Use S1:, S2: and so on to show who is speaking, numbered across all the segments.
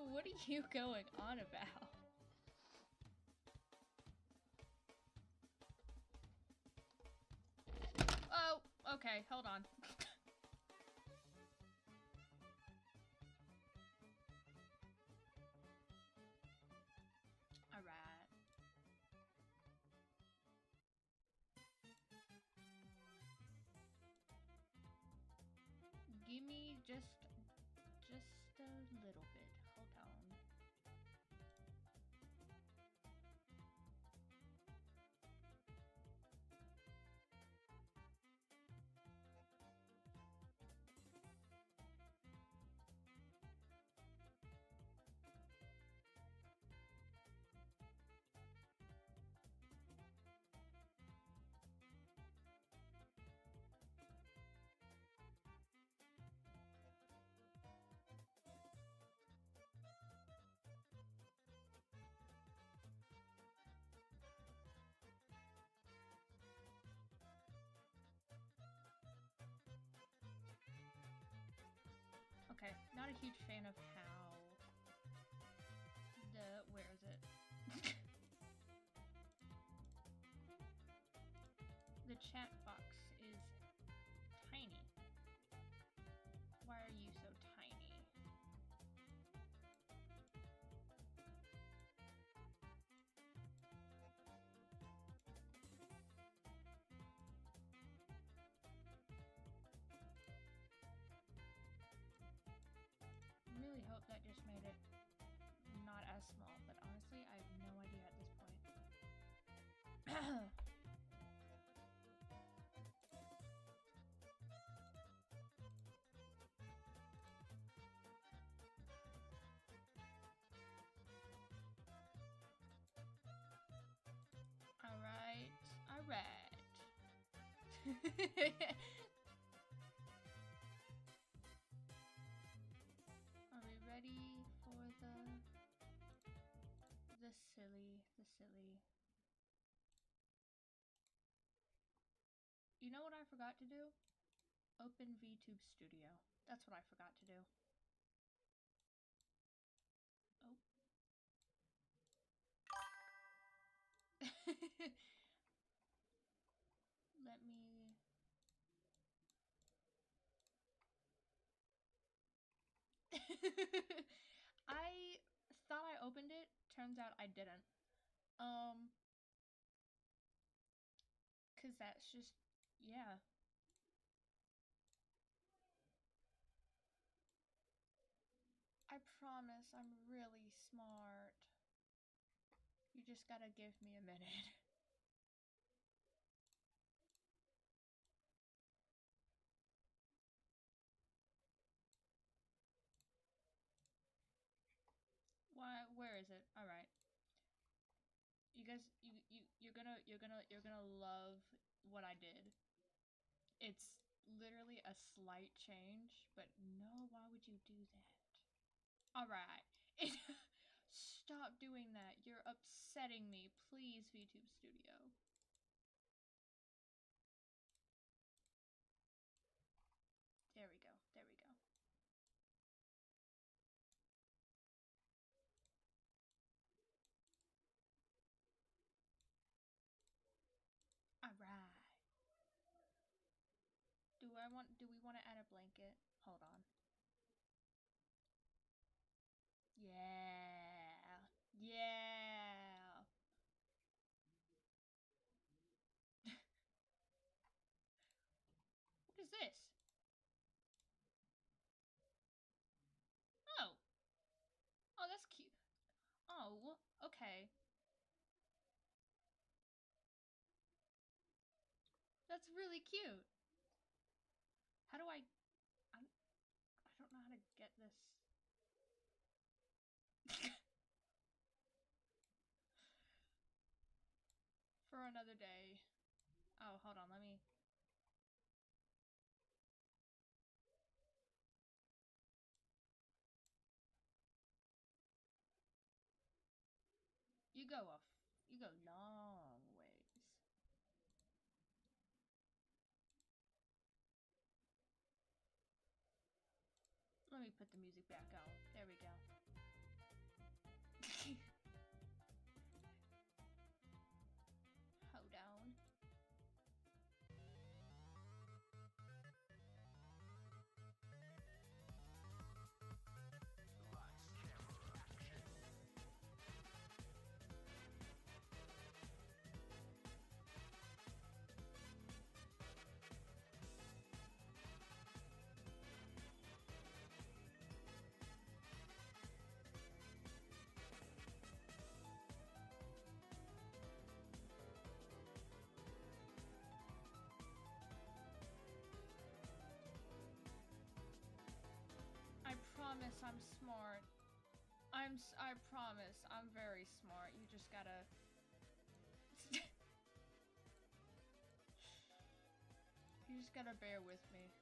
S1: What are you going on about? Oh, okay, hold on. Alright. Give me just a little bit. Hold on. Okay, not a huge fan of how where is it? The chat box is tiny. Why are you so tiny? Really hope that just made it not as small, but honestly, I have no idea at this point. Alright, alright. Are we ready for the silly? You know what I forgot to do? Open VTube Studio. That's what I forgot to do. Oh. Let me... I thought I opened it. Turns out I didn't. Cause that's just, yeah. I promise I'm really smart. You just gotta give me a minute. Why? Where is it? All right. You guys, you're gonna love what I did. It's literally a slight change, but no, why would you do that? All right. Stop doing that. You're upsetting me. Please, VTube Studio. There we go. There we go. Alright. Do we want to add a blanket? Hold on. Yeah. Yeah. What is this? Oh. Oh, that's cute. Oh, okay. That's really cute. How do I don't know how to get this. For another day. Oh, hold on, let me... You go long ways. the music back on. There we go. Hold on. I promise I'm smart. I promise I'm very smart. You just gotta... you just gotta bear with me.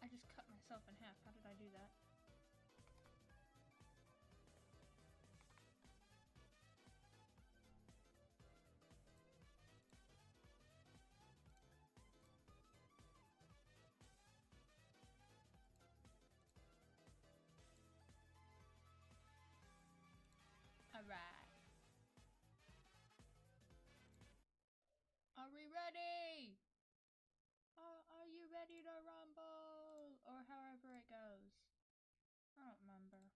S1: I just cut myself in half. How did I do that? Alright. Are we ready? Are you ready to rumble? Or however it goes. I don't remember.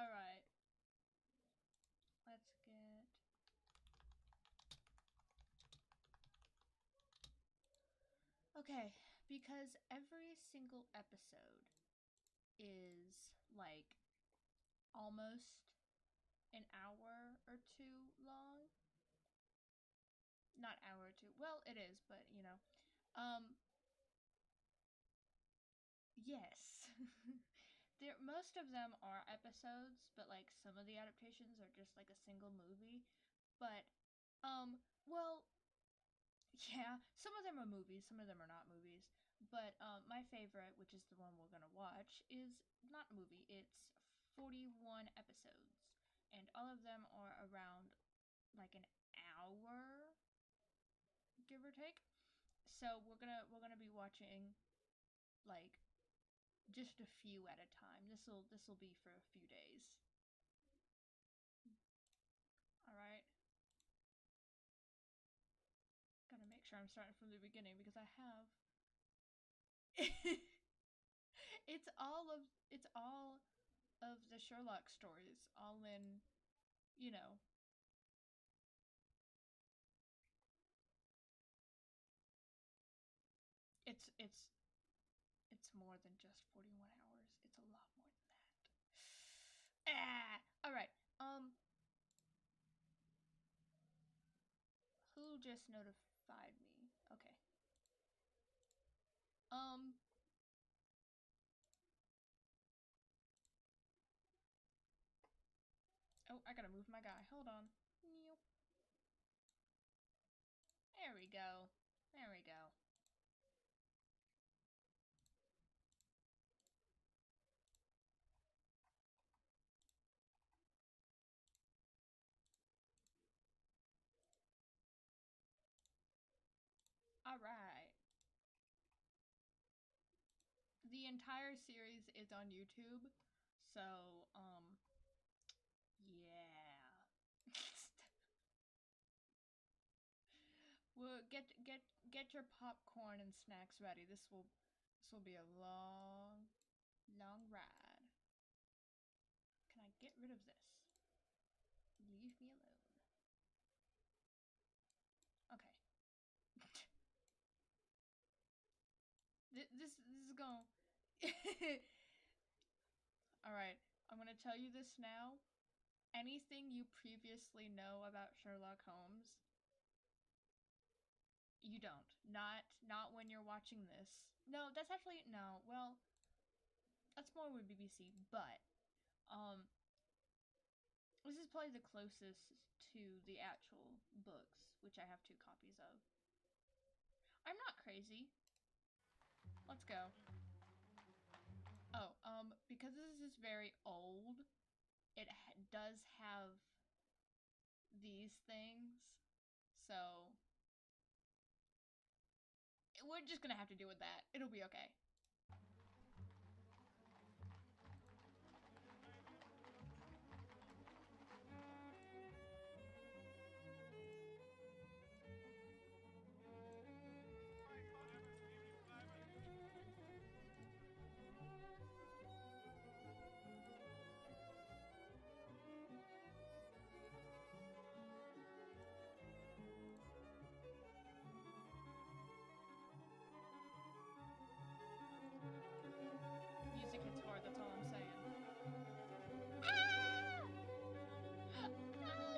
S1: Alright. Let's get... okay, because every single episode is like almost an hour or two long. Not hour or two. Well, it is, but you know. Yes. Most of them are episodes, but like some of the adaptations are just like a single movie. But well, yeah, some of them are movies, some of them are not movies. But my favorite, which is the one we're gonna watch, is not a movie. It's 41 episodes, and all of them are around like an hour, give or take. So we're gonna be watching like just a few at a time. This'll be for a few days. All right. Gotta make sure I'm starting from the beginning because I have. It's all of the Sherlock stories, all in, you know. It's it's more than just 41 hours. It's a lot more than that. Ah, all right. Who just notified me? Okay. Um. Oh, I gotta move my guy. Hold on. There we go. There we go. All right. The entire series is on YouTube, so yeah. Well, get your popcorn and snacks ready. This will be a long ride. Can I get rid of this? Leave me alone. Okay. This is going. All right. I'm gonna tell you this now. Anything you previously know about Sherlock Holmes, you don't. Not when you're watching this. No, that's actually no. Well, that's more with BBC, but um This is probably the closest to the actual books, which I have 2 copies of. I'm not crazy. Let's go. Oh, because this is very old, it does have these things, so we're just gonna have to deal with that. It'll be okay. Music hits hard, that's all I'm saying. Ah! Ah,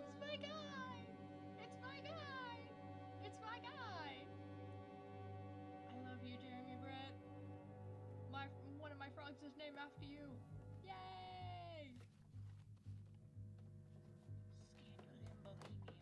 S1: it's my guy! It's my guy! It's my guy! I love you, Jeremy Brett. One of my frogs is named after you. Yay! Scandal in Bohemia.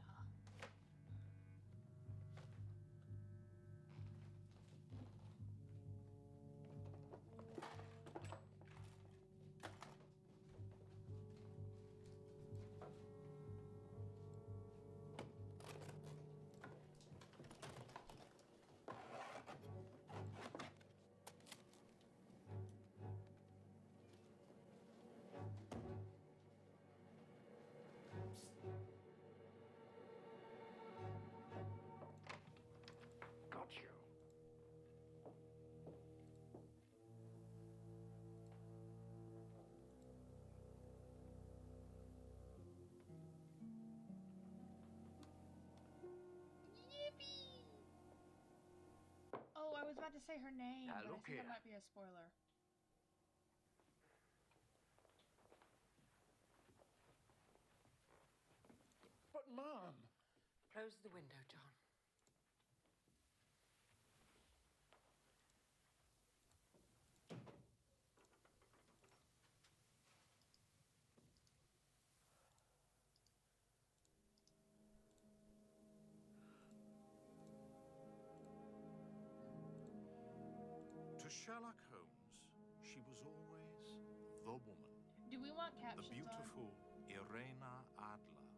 S2: Got you.
S1: Yippee! Oh, I was about to say her name,
S2: Now,
S1: but I
S2: look
S1: think
S2: here.
S1: that might be a spoiler.
S2: But, Mom!
S3: Close the window, John.
S4: To Sherlock Holmes, she was always the woman.
S1: Do we want
S4: The
S1: captions
S4: beautiful Irena Adler,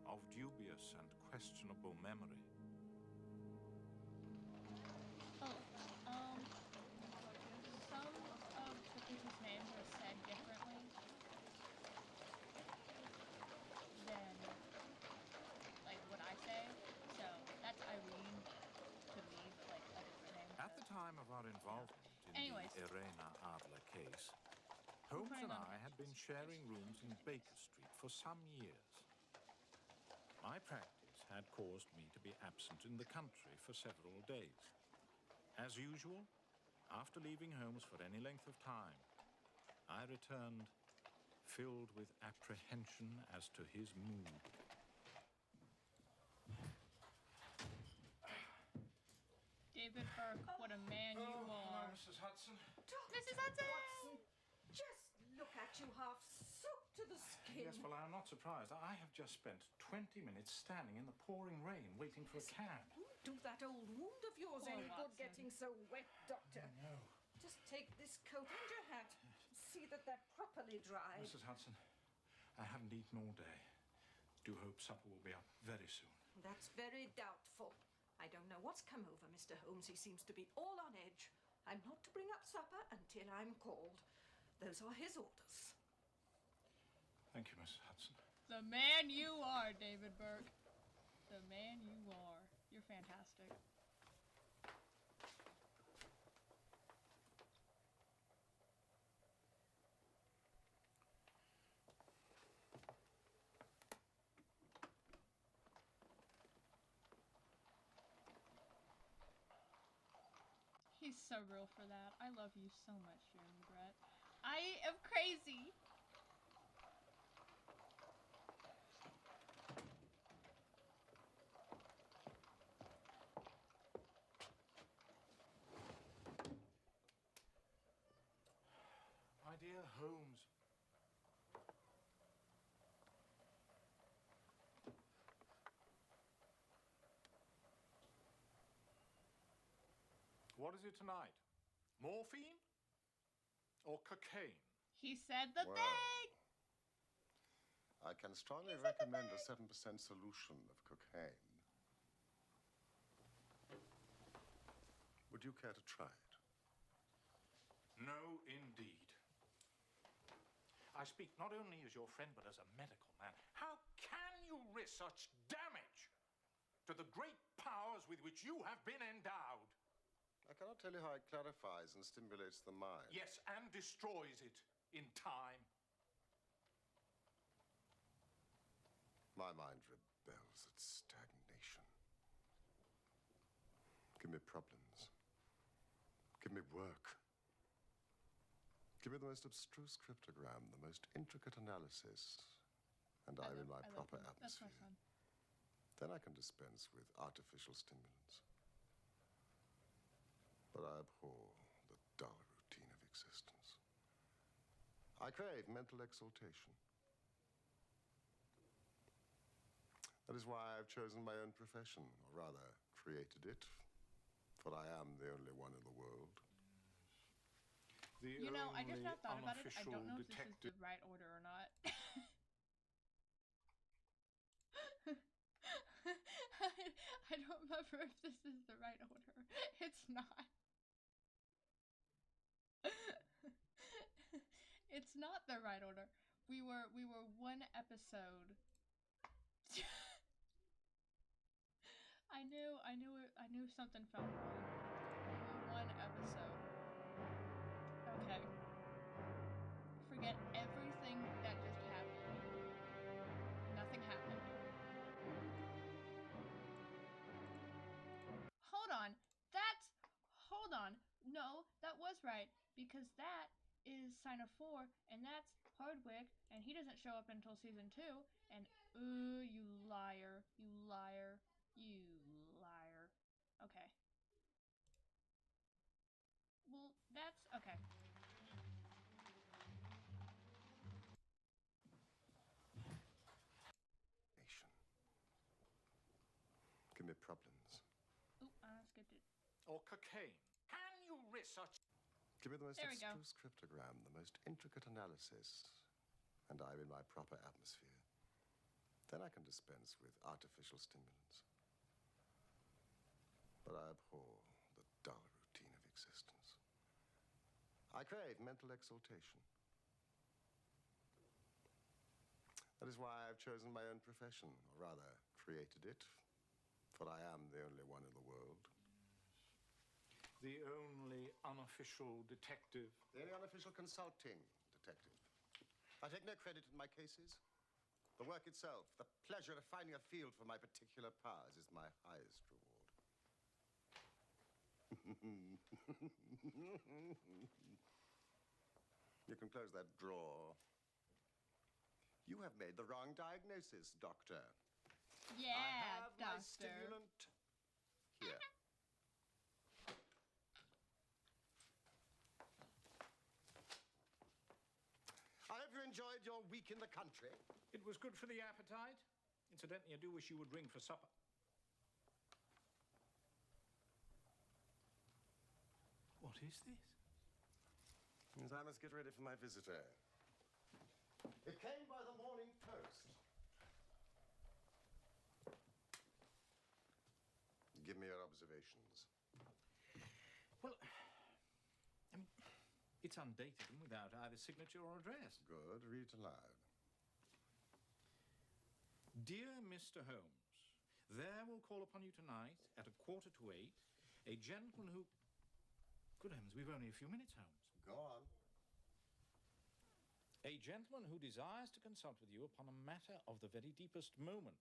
S4: of dubious and questionable memory.
S1: on? Oh, some of the people's names are said differently than, like, what I say. So, that's Irene to me, but, like, a different name.
S4: At the time of our involvement in
S1: Anyways.
S4: the Irena Adler case, Holmes
S1: putting
S4: and
S1: on
S4: I had been sharing rooms in Baker Street for some years. My practice had caused me to be absent in the country for several days. As usual, after leaving Holmes for any length of time, I returned filled with apprehension as to his mood.
S1: David Burke, what a man you are.
S4: Mrs. Hudson.
S1: Mrs. Hudson!
S3: Watson, just look at you half soaked to the skin.
S4: Yes, well, I'm not surprised. I have just spent 20 minutes standing in the pouring rain waiting for a cab.
S3: Won't do that old wound of yours
S1: Poor
S3: any good
S1: Watson.
S3: getting so wet, Doctor.
S4: No.
S3: Just take this coat and your hat. See that they're properly dried.
S4: Mrs. Hudson, I haven't eaten all day. Do hope supper will be up very soon.
S3: That's very doubtful. I don't know what's come over Mr. Holmes. He seems to be all on edge. I'm not to bring up supper until I'm called. Those are his orders.
S4: Thank you, Mrs. Hudson.
S1: The man you are, David Burke. The man you are. You're fantastic. He's so real for that. I love you so much, Jeremy Brett. I am crazy.
S4: My dear Holmes. What is it tonight? Morphine? Or cocaine?
S1: He said the
S5: Well,
S1: thing!
S5: I can strongly
S1: He said the
S5: recommend a
S1: thing.
S5: 7% solution of cocaine. Would you care to try it?
S4: No, indeed. I speak not only as your friend, but as a medical man. How can you risk such damage to the great powers with which you have been endowed?
S5: I cannot tell you how it clarifies and stimulates the mind.
S4: Yes, and destroys it in time.
S5: My mind rebels at stagnation. Give me problems. Give me work. Give me the most abstruse cryptogram, the most intricate analysis, and I'm in my proper
S1: That's my
S5: atmosphere.
S1: son.
S5: Then I can dispense with artificial stimulants. But I abhor the dull routine of existence. I crave mental exaltation. That is why I've chosen my own profession, or rather, created it, for I am the only one in the world.
S1: You know, I just now thought about it. I don't know if this is the right order or not. I don't remember if this is the right order. It's not. It's not the right order. We were one episode. I knew something felt wrong. We were one episode. Okay. Forget everything that just happened. Nothing happened. Hold on. No, that was right. Because that is sign of 4, and that's Hardwick, and he doesn't show up until season 2, and ooh, you liar. You liar. You liar. Okay. Well, that's okay.
S5: Nation. Give me problems.
S1: Oop, I skipped it.
S4: Or cocaine. Can you risk such...
S5: Give me the most
S1: There we go.
S5: abstruse cryptogram, the most intricate analysis, and I'm in my proper atmosphere. Then I can dispense with artificial stimulants. But I abhor the dull routine of existence. I crave mental exaltation. That is why I've chosen my own profession, or rather, created it, for I am the only one in the world.
S4: The only unofficial detective.
S5: The only unofficial consulting detective. I take no credit in my cases. The work itself, the pleasure of finding a field for my particular powers is my highest reward. You can close that drawer. You have made the wrong diagnosis, Doctor.
S1: Yeah,
S5: I have my
S1: doctor.
S5: stimulant here. I hope you enjoyed your week in the country.
S4: It was good for the appetite. Incidentally, I do wish you would ring for supper. What is this?
S5: Yes, I must get ready for my visitor. It came by the Morning Post. Give me your observations.
S4: Well, I mean, it's undated and without either signature or address.
S5: Good. Read it aloud.
S4: Dear Mr. Holmes, there will call upon you tonight at 7:45 a gentleman who... Good heavens, we've only a few minutes, Holmes.
S5: Go on.
S4: A gentleman who desires to consult with you upon a matter of the very deepest moment.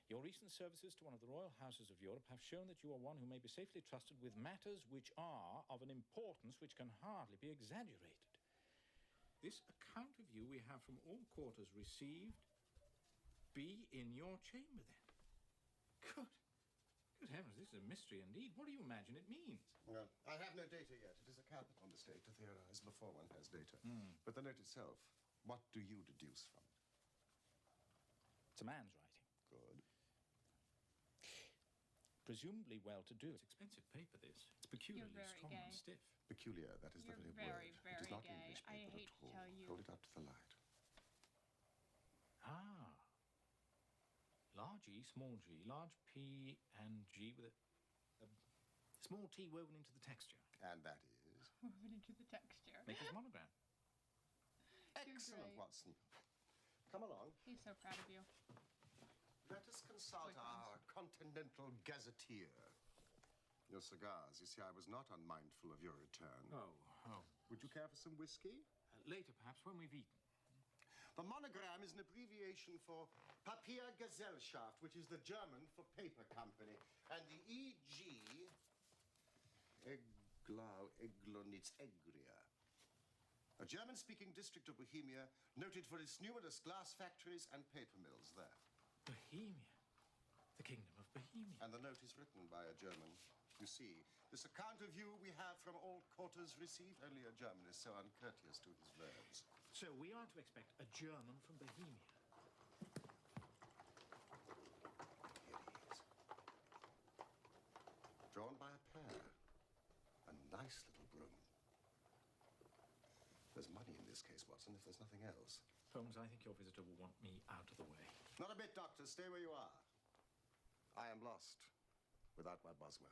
S4: Your recent services to one of the royal houses of Europe have shown that you are one who may be safely trusted with matters which are of an importance which can hardly be exaggerated. This account of you we have from all quarters received. Be in your chamber, then. Good heavens, this is a mystery indeed. What do you imagine it means?
S5: Well, I have no data yet. It is a capital mistake to theorize before one has data. But the note itself, what do you deduce from it?
S4: It's a man's writing.
S5: Good.
S4: presumably well-to-do. It's expensive paper, this. It's peculiarly
S1: very
S4: strong
S1: gay.
S4: and stiff.
S5: Peculiar, that is
S1: You're
S5: the
S1: very,
S5: very, word.
S1: very
S5: It is not
S1: gay.
S5: English
S1: I
S5: paper
S1: hate
S5: at
S1: to
S5: all.
S1: tell you.
S5: Hold it up to the light.
S4: Ah. Large E, small g, large P and G with a small T woven into the texture.
S5: And that is?
S1: Woven into the texture.
S4: Maker's monogram.
S5: Excellent,
S1: great.
S5: Watson. Come along.
S1: He's so proud of you.
S5: Let us consult our continental gazetteer. Your cigars. You see, I was not unmindful of your return.
S4: Oh.
S5: Would you care for some whiskey?
S4: Later, perhaps, when we've eaten.
S5: The monogram is an abbreviation for Papiergesellschaft, which is the German for paper company. And the E.G. Eglonitz Egria. A German-speaking district of Bohemia, noted for its numerous glass factories and paper mills there.
S4: Bohemia. The kingdom of Bohemia.
S5: And the note is written by a German. You see, this account of you we have from all quarters received. Only a German is so uncourteous to his words.
S4: So we are to expect a German from Bohemia.
S5: Here he is. Drawn by a pair. A nice little broom. There's money in this case, Watson, if there's nothing else.
S4: Holmes, I think your visitor will want me out of the way.
S5: Not a bit, Doctor. Stay where you are. I am lost without my Boswell.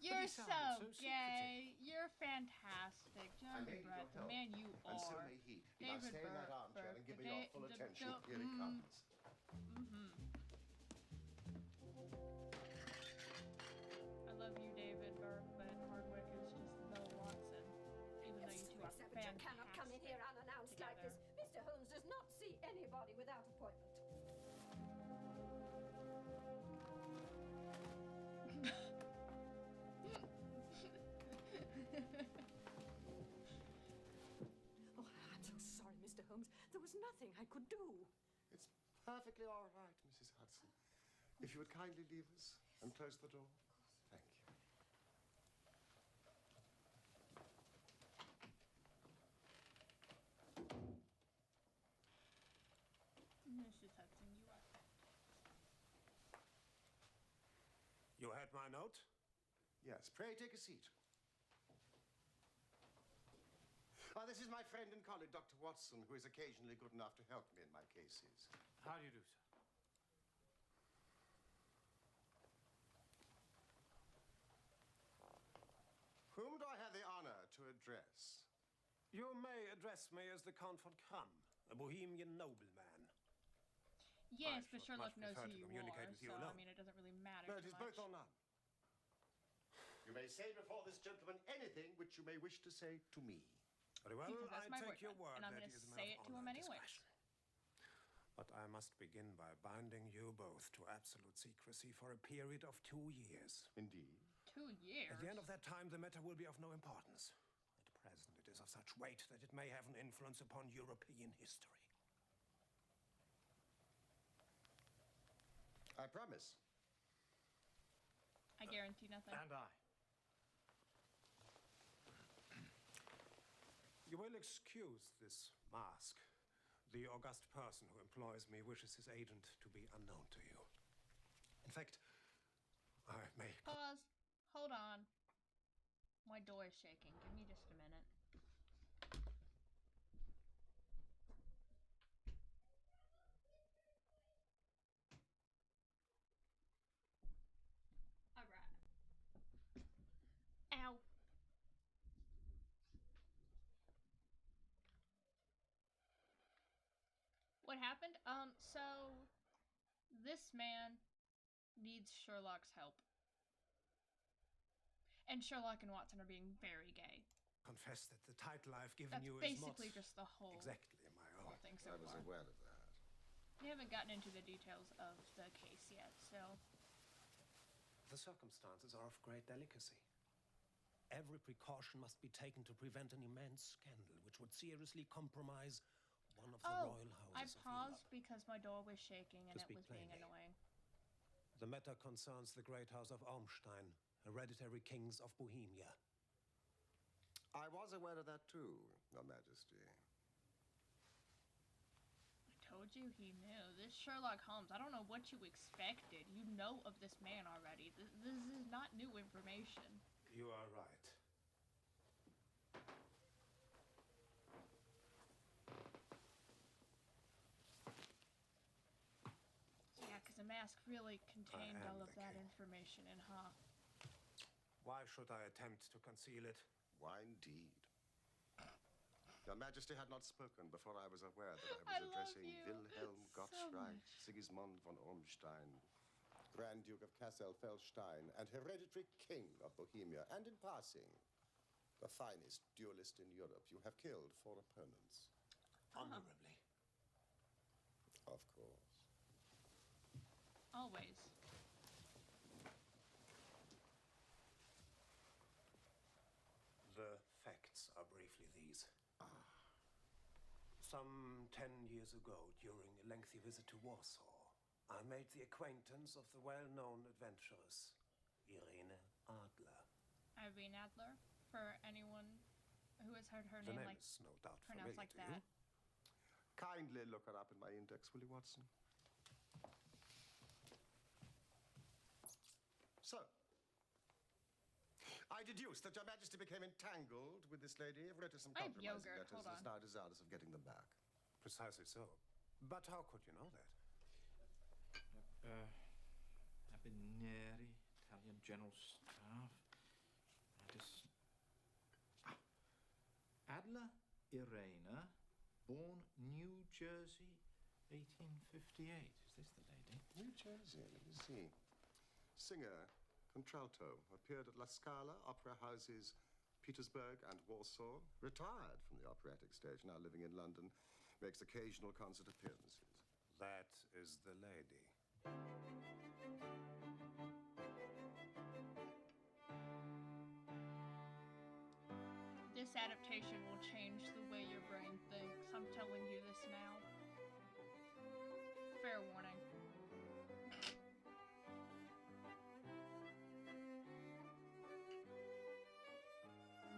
S1: You're
S4: he
S1: so
S4: sounded so
S1: gay. You're fantastic. Jonathan Brett, the man you
S5: And so
S1: are.
S5: may he. Now
S1: David
S5: stay in that
S1: Burke,
S5: armchair and give me
S1: Da-
S5: your full
S1: the-
S5: attention.
S1: the-
S5: Here he comes.
S1: I love you, David Burke, but Hardwick is just Bill Watson. Even though you two are
S3: Except you cannot come in here
S1: fantastic
S3: unannounced like
S1: together.
S3: this. Mr. Holmes does not see anybody without appointment. Oh, I'm so sorry, Mr. Holmes. There was nothing I could do.
S5: It's perfectly all right, Mrs. Hudson. If you would kindly leave us and close the door. Thank you.
S1: Mrs. Hudson, you are.
S2: You had my note?
S5: Yes, pray take a seat. This is my friend and colleague, Dr. Watson, who is occasionally good enough to help me in my cases.
S4: How do you do, sir?
S5: Whom do I have the honor to address?
S2: You may address me as the Count von Kram, a Bohemian nobleman.
S1: Yes,
S2: I
S1: but
S2: should
S1: Sherlock
S2: much
S1: knows
S2: prefer
S1: who
S2: to
S1: you
S2: communicate
S1: are,
S2: with you
S1: so I
S2: alone.
S1: mean, it doesn't really matter
S5: No,
S1: too
S5: it is
S1: much.
S5: both or none. You may say before this gentleman anything which you may wish to say to me.
S2: Very well,
S1: Because that's
S2: I
S1: my
S2: take your
S1: boyfriend,
S2: word
S1: and I'm
S2: that
S1: gonna
S2: he is a
S1: say
S2: man
S1: it
S2: of
S1: to him
S2: honor and
S1: anyways.
S2: discretion. But I must begin by binding you both to absolute secrecy for a period of 2 years.
S5: Indeed.
S1: 2 years.
S2: At the end of that time, the matter will be of no importance. At present, it is of such weight that it may have an influence upon European history.
S5: I promise.
S1: I guarantee nothing.
S4: And I.
S2: You will excuse this mask. The august person who employs me wishes his agent to be unknown to you. In fact, I may...
S1: Pause. Hold on. My door is shaking. Give me just a minute. Alright. Ow. What happened? So this man needs Sherlock's help. And Sherlock and Watson are being very gay.
S2: confess that the title I've given
S1: That's
S2: you is not
S1: basically just the whole
S2: exactly my own.
S1: thing so
S5: I was
S1: far.
S5: aware of that.
S1: We haven't gotten into the details of the case yet, so
S2: The circumstances are of great delicacy. Every precaution must be taken to prevent an immense scandal which would seriously compromise one of the royal
S1: I
S2: houses of
S1: paused
S2: Europe.
S1: because my door was shaking and
S2: To
S1: it
S2: speak
S1: was being
S2: plainly.
S1: annoying.
S2: The matter concerns the great house of Ormstein, hereditary kings of Bohemia.
S5: I was aware of that too, Your Majesty.
S1: I told told you he knew. This Sherlock Holmes, I don't know what you expected. You know of this man already. This is not new information.
S2: You are right.
S1: Yeah, because the mask really contained
S2: am
S1: all of
S2: the
S1: that
S2: king.
S1: information in, huh?
S2: Why should I attempt to conceal it?
S5: Why indeed? Your Majesty had not spoken before I was aware that
S1: I
S5: I was
S1: love
S5: addressing
S1: you
S5: Wilhelm
S1: so
S5: Gottschalk,
S1: much.
S5: Sigismund von Ormstein, Grand Duke of Kassel-Felstein, and hereditary King of Bohemia, and in passing, the finest duelist in Europe. You have killed 4 opponents.
S2: Honorably.
S5: Of course.
S1: Always.
S2: The facts are briefly these. Some 10 years ago, during a lengthy visit to Warsaw, I made the acquaintance of the well-known adventuress, Irene Adler.
S1: Irene Adler, for anyone who has heard her
S2: The
S1: name
S2: name
S1: like
S2: is no doubt
S1: pronounced
S2: familiar
S1: like
S2: to
S1: that.
S2: you.
S5: Kindly look her up in my index, will you, Watson? So, I deduce that Your Majesty became entangled with this lady, have written some
S1: I have
S5: compromising
S1: yogurt,
S5: letters,
S1: hold
S5: and is
S1: on.
S5: now desirous of getting them back.
S2: Precisely so. But how could you know that?
S4: Abineri, Italian General Staff. Adler Irena, born New Jersey, 1858. Is this the lady?
S5: New Jersey, let me see. Singer, contralto, appeared at La Scala, opera houses Petersburg and Warsaw, retired from the operatic stage, now living in London, makes occasional concert appearances.
S2: That is the lady.
S1: This adaptation will change the way your brain thinks. I'm telling you this now. Fair warning.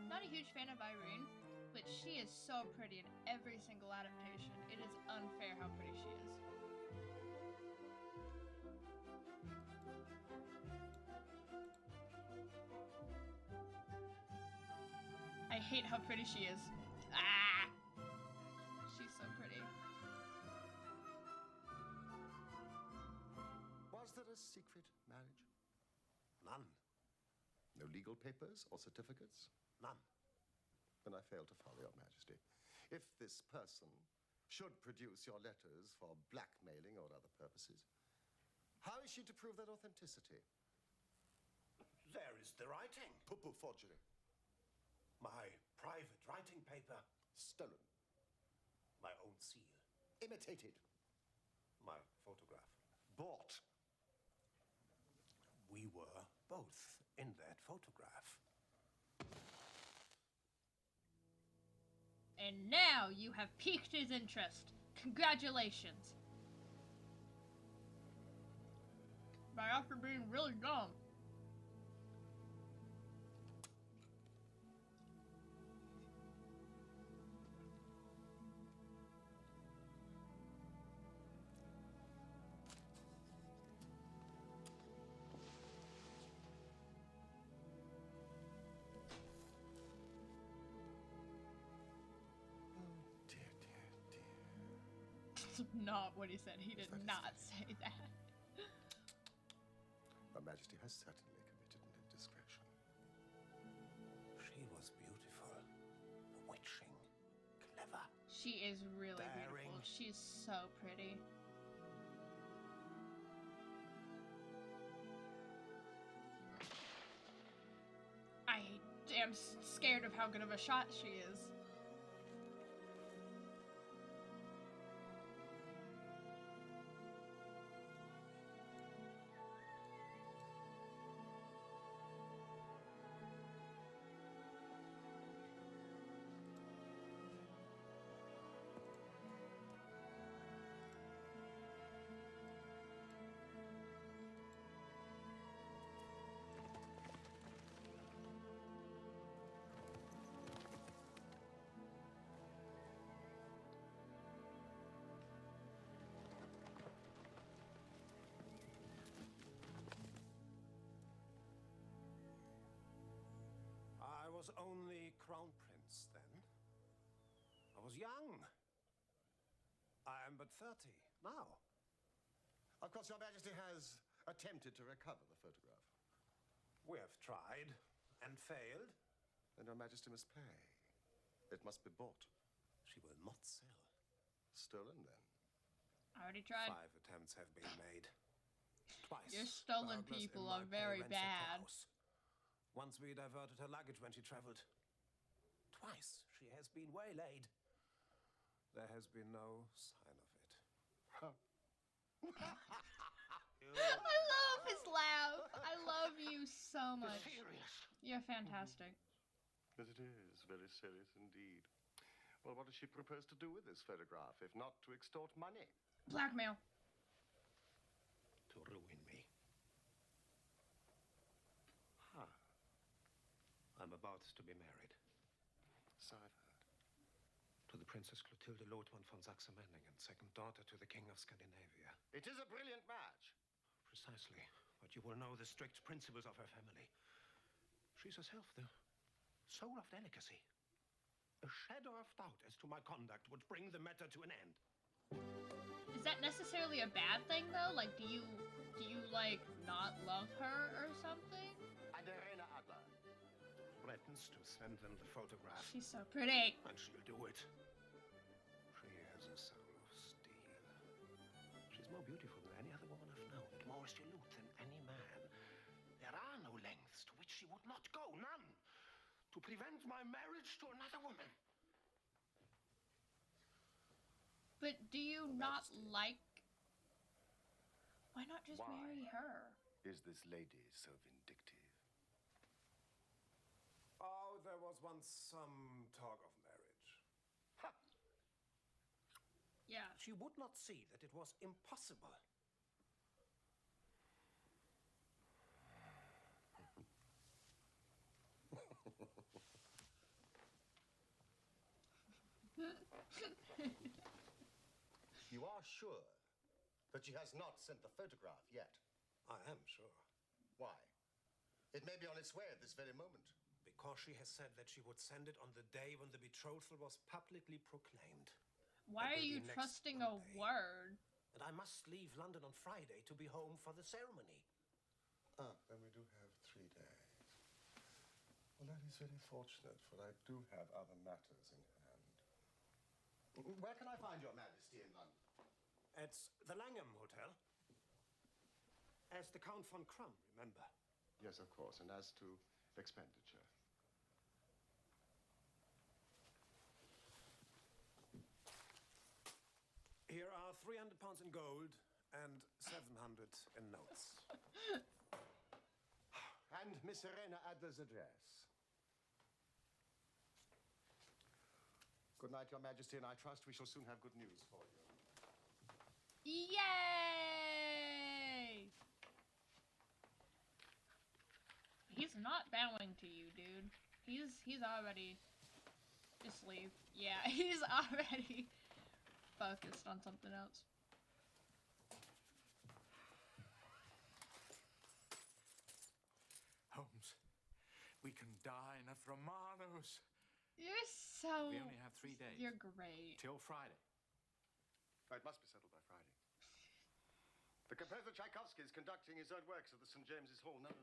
S1: Not a huge fan of Irene, but she is so pretty in every single adaptation. It is unfair how pretty she is. I hate how pretty she is. Ah! She's so pretty.
S5: Was there a secret marriage?
S2: None.
S5: No legal papers or certificates?
S2: None.
S5: Then I fail to follow, Your Majesty. If this person should produce your letters for blackmailing or other purposes, how is she to prove their authenticity?
S2: There is the writing.
S5: Poo-poo forgery.
S2: My private writing paper.
S5: Stolen.
S2: My own seal.
S5: Imitated.
S2: My photograph.
S5: Bought.
S2: We were both in that photograph.
S1: And now you have piqued his interest. Congratulations. But after being really dumb.
S5: Dear, dear, dear.
S1: That's not what he said. He did not say that.
S5: Your Majesty has certainly committed an indiscretion.
S2: She was beautiful, bewitching, clever.
S1: She is really
S2: Daring.
S1: beautiful. She's so pretty. I am scared of how good of a shot she is.
S2: was only crown prince then. I was young. I am but 30 now.
S5: Of course, Your Majesty has attempted to recover the photograph.
S2: We have tried and failed.
S5: Then Your Majesty must pay. It must be bought.
S2: She will not sell.
S5: Stolen, then.
S1: I already tried.
S2: 5 attempts have been made. Twice.
S1: Your stolen
S2: burglars
S1: people
S2: in my
S1: are very
S2: pay ransacked
S1: bad.
S2: her house. Once we diverted her luggage when she traveled. Twice she has been waylaid. There has been no sign of it.
S1: I love his laugh. I love you so much. You're fantastic.
S5: Yes, it is. Very serious indeed. Well, what does she propose to do with this photograph, if not to extort money?
S1: Blackmail.
S2: To ruin me.
S5: Huh.
S2: I'm about to be married.
S5: So I've heard.
S2: To the Princess Clotilde Lothman von Saxe-Meiningen, second daughter to the King of Scandinavia.
S5: It is a brilliant match.
S2: Precisely. But you will know the strict principles of her family. She's herself the soul of delicacy. A shadow of doubt as to my conduct would bring the matter to an end.
S1: Is that necessarily a bad thing, though? Like, do you like, not love her or something?
S5: Adelina Adler.
S2: Threatens to send them the photograph.
S1: She's so pretty.
S2: And she'll do it. She has a soul of steel. She's more beautiful than any other woman I've known, and more resolute than any man. There are no lengths to which she would not go, none, to prevent my marriage to another woman.
S1: But do you not
S5: Majesty.
S1: like... Why not just
S5: Why?
S1: marry her?
S5: Is this lady so vindictive?
S2: Oh, there was once some talk of marriage. Ha!
S1: Yeah.
S2: She would not see that it was impossible.
S5: You are sure that she has not sent the photograph yet?
S2: I am sure.
S5: Why? It may be on its way at this very moment.
S2: Because she has said that she would send it on the day when the betrothal was publicly proclaimed.
S1: Why
S2: That
S1: are
S2: will
S1: you
S2: be next
S1: trusting a
S2: Monday.
S1: word?
S2: And I must leave London on Friday to be home for the ceremony.
S5: Ah, then we do have 3 days. Well, that is very fortunate, for I do have other matters in hand. Where can I find Your Majesty in London?
S2: It's the Langham Hotel. As the Count von Krumm, remember?
S5: Yes, of course, and as to expenditure.
S2: Here are 300 pounds in gold and 700 in notes.
S5: And Miss Serena Adler's address. Good night, Your Majesty, and I trust we shall soon have good news for you.
S1: Yay! He's not bowing to you, dude. He's already asleep. Yeah, he's already focused on something else.
S4: Holmes, we can dine at Romano's.
S1: You're so...
S4: We only have 3 days.
S1: You're great.
S4: Till Friday.
S5: It must be settled by Friday. The composer Tchaikovsky is conducting his own works at the St. James's Hall. No.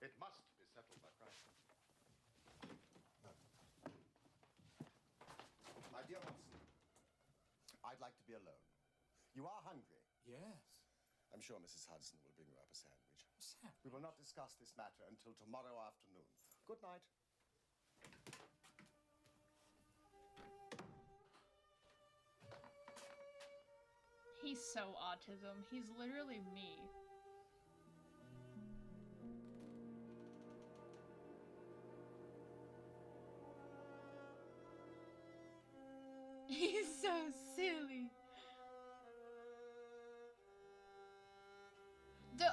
S5: It must be settled by Friday. No. My dear Watson, I'd like to be alone. You are hungry.
S4: Yes.
S5: I'm sure Mrs. Hudson will bring you up a sandwich.
S4: Sandwich?
S5: We will not discuss this matter until tomorrow afternoon. Good night.
S1: He's so autism. He's literally me. He's so silly.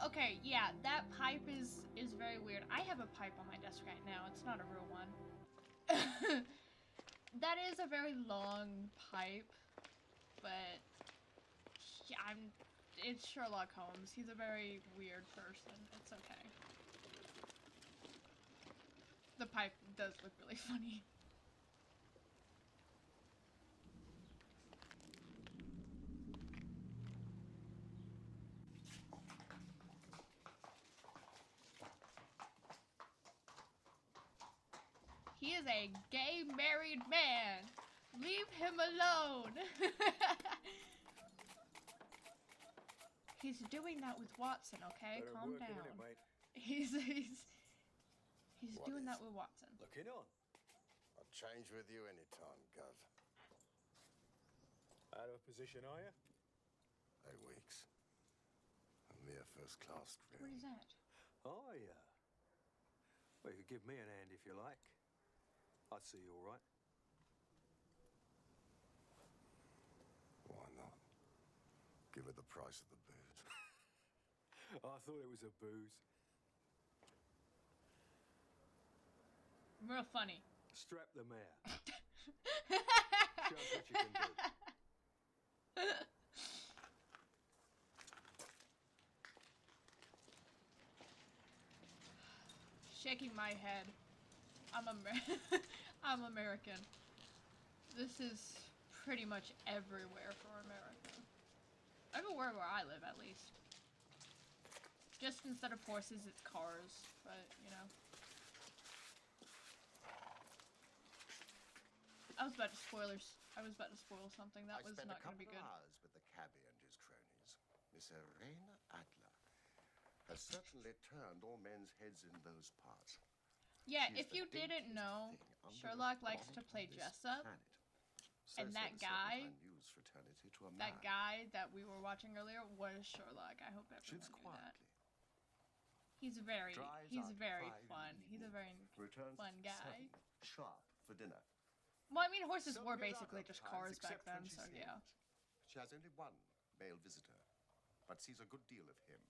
S1: Okay, yeah, that pipe is very weird. I have a pipe on my desk right now. It's not a real one. That is a very long pipe, but yeah, it's Sherlock Holmes. He's a very weird person. It's okay. The pipe does look really funny. He is a gay married man. Leave him alone. He's doing that with Watson, okay? Calm down. He's doing that with Watson.
S6: Looking on.
S5: I'll change with you anytime, Gov.
S6: Out of position, are you?
S5: 8 weeks. A mere first-class crew.
S1: What is that?
S6: Oh, yeah. Well, you could give me an hand if you like. I'd see you all right.
S5: Why not? Give her the price of the booze.
S6: I thought it was a booze.
S1: Real funny.
S6: Strap the mare. Show us what you can do.
S1: Shaking my head. I'm American. This is pretty much everywhere for America. Everywhere where I live, at least. Just instead of horses, it's cars, but, you know. I was about to spoil something. That was not going to be good.
S5: I spent a couple of hours with the cabbie and his cronies. Miss Irene Adler has certainly turned all men's heads in those parts.
S1: Yeah,
S5: She's
S1: if
S5: the
S1: you didn't
S5: daintiest
S1: know,
S5: thing under
S1: Sherlock
S5: the
S1: likes to
S5: bonnet
S1: play
S5: on this
S1: dress up.
S5: planet.
S1: And
S5: Says
S1: that
S5: there's a certain
S1: guy,
S5: unused fraternity to a
S1: that
S5: man.
S1: guy that we were watching earlier was Sherlock. I hope everyone
S5: Shifts
S1: knew that.
S5: quietly.
S1: He's very
S5: Drives out
S1: very
S5: 5 in
S1: fun.
S5: the
S1: He's a
S5: evening,
S1: very
S5: returns
S1: fun guy.
S5: 7 sharp for dinner.
S1: Well, I mean, horses
S5: So
S1: were
S5: here's
S1: basically
S5: our
S1: just
S5: times,
S1: cars back
S5: except when
S1: then,
S5: she
S1: so yeah.
S5: sings. She has only one male visitor, but sees a good deal of him.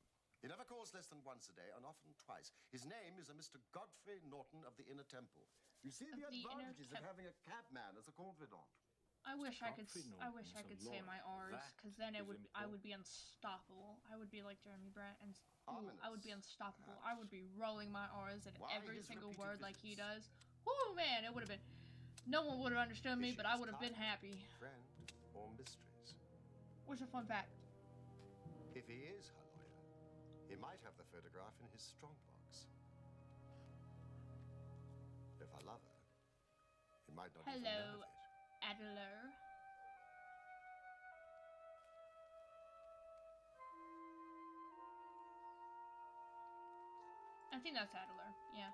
S5: He never calls less than once a day, and often twice. His name is a Mr. Godfrey Norton of the Inner Temple. You see
S1: Of
S5: the
S1: the Inner
S5: advantages of having a cabman as a confidant.
S1: I wish I could
S4: Godfrey
S1: I wish I
S4: Norton's
S1: could
S4: a
S1: say
S4: lawyer.
S1: my R's,
S4: That
S1: because then
S4: is
S1: I would be unstoppable. I would be like Jeremy Brett, and I would be
S5: Ominous,
S1: unstoppable.
S5: perhaps.
S1: I would be rolling my R's at
S5: Why
S1: every
S5: his
S1: single
S5: repeated
S1: word like he
S5: visits?
S1: does. Whoo, man, it would have been. No one would have understood me,
S5: Is she
S1: but I
S5: his
S1: would have been
S5: type,
S1: happy.
S5: Friend or mistress?
S1: What's a fun fact?
S5: If he is her lawyer, he might have the photograph in his strongbox. If I love her, he might not even know
S1: Hello,
S5: of it.
S1: Adler. I think that's Adler, yeah.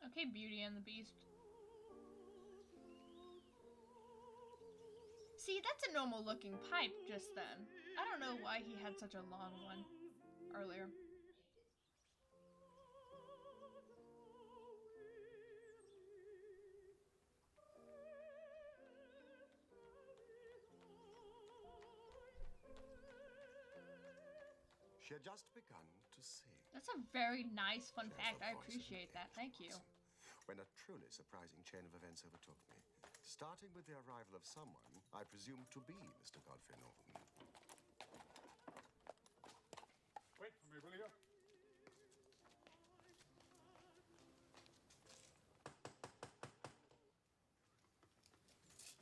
S1: Okay, Beauty and the Beast. See, that's a normal looking pipe just then. I don't know why he had such a long one earlier.
S5: She had just begun to sing.
S1: That's a very nice fun
S5: She has
S1: fact.
S5: the
S1: I
S5: voice of an
S1: appreciate that.
S5: angel,
S1: Thank you.
S5: Watson, when a truly surprising chain of events overtook me. Starting with the arrival of someone I presumed to be Mr. Godfrey Norton.
S4: Wait for me, will you?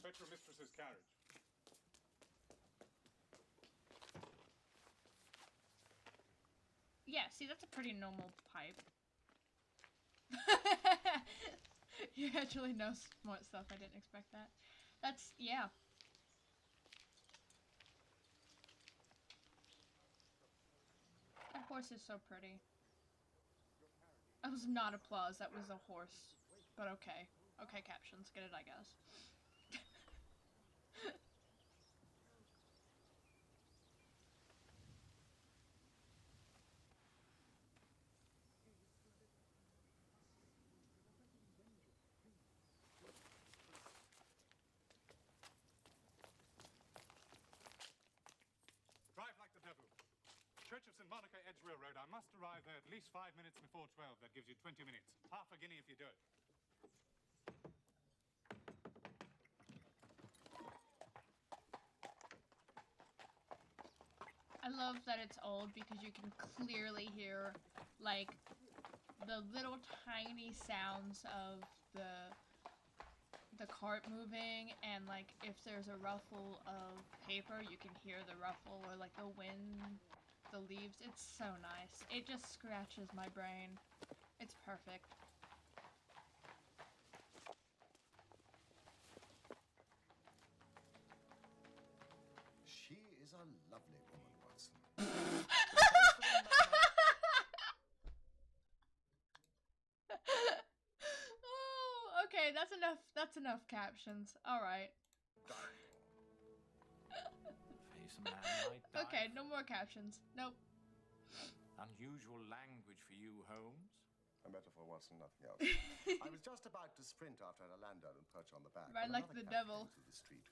S4: Fetch your mistress's carriage.
S1: Yeah, see, that's a pretty normal pipe. You actually know smart stuff. I didn't expect that. That's, yeah. That horse is so pretty. That was not applause, that was a horse. But okay. Okay, captions, get it, I guess.
S4: Drive like the devil. Church of St. Monica Edge Railroad. I must arrive there at least 5 minutes before 12. That gives you 20 minutes. Half a guinea if you do it.
S1: I love that it's old because you can clearly hear, like, the little tiny sounds of the cart moving, and like if there's a ruffle of paper, you can hear the ruffle, or like the wind, the leaves. It's so nice. It just scratches my brain. It's perfect.
S5: She is a lovely woman, Watson.
S1: Oh, okay, that's enough. That's enough captions. All right.
S4: Face a man might die.
S1: Okay, no more captions. Nope.
S4: Unusual language for you, Holmes.
S5: A metaphor, Watson, nothing else. I was just about to sprint after a landau and perch on the back.
S1: Right,
S5: when
S1: like
S5: another
S1: the
S5: cab
S1: devil.
S5: came through the street.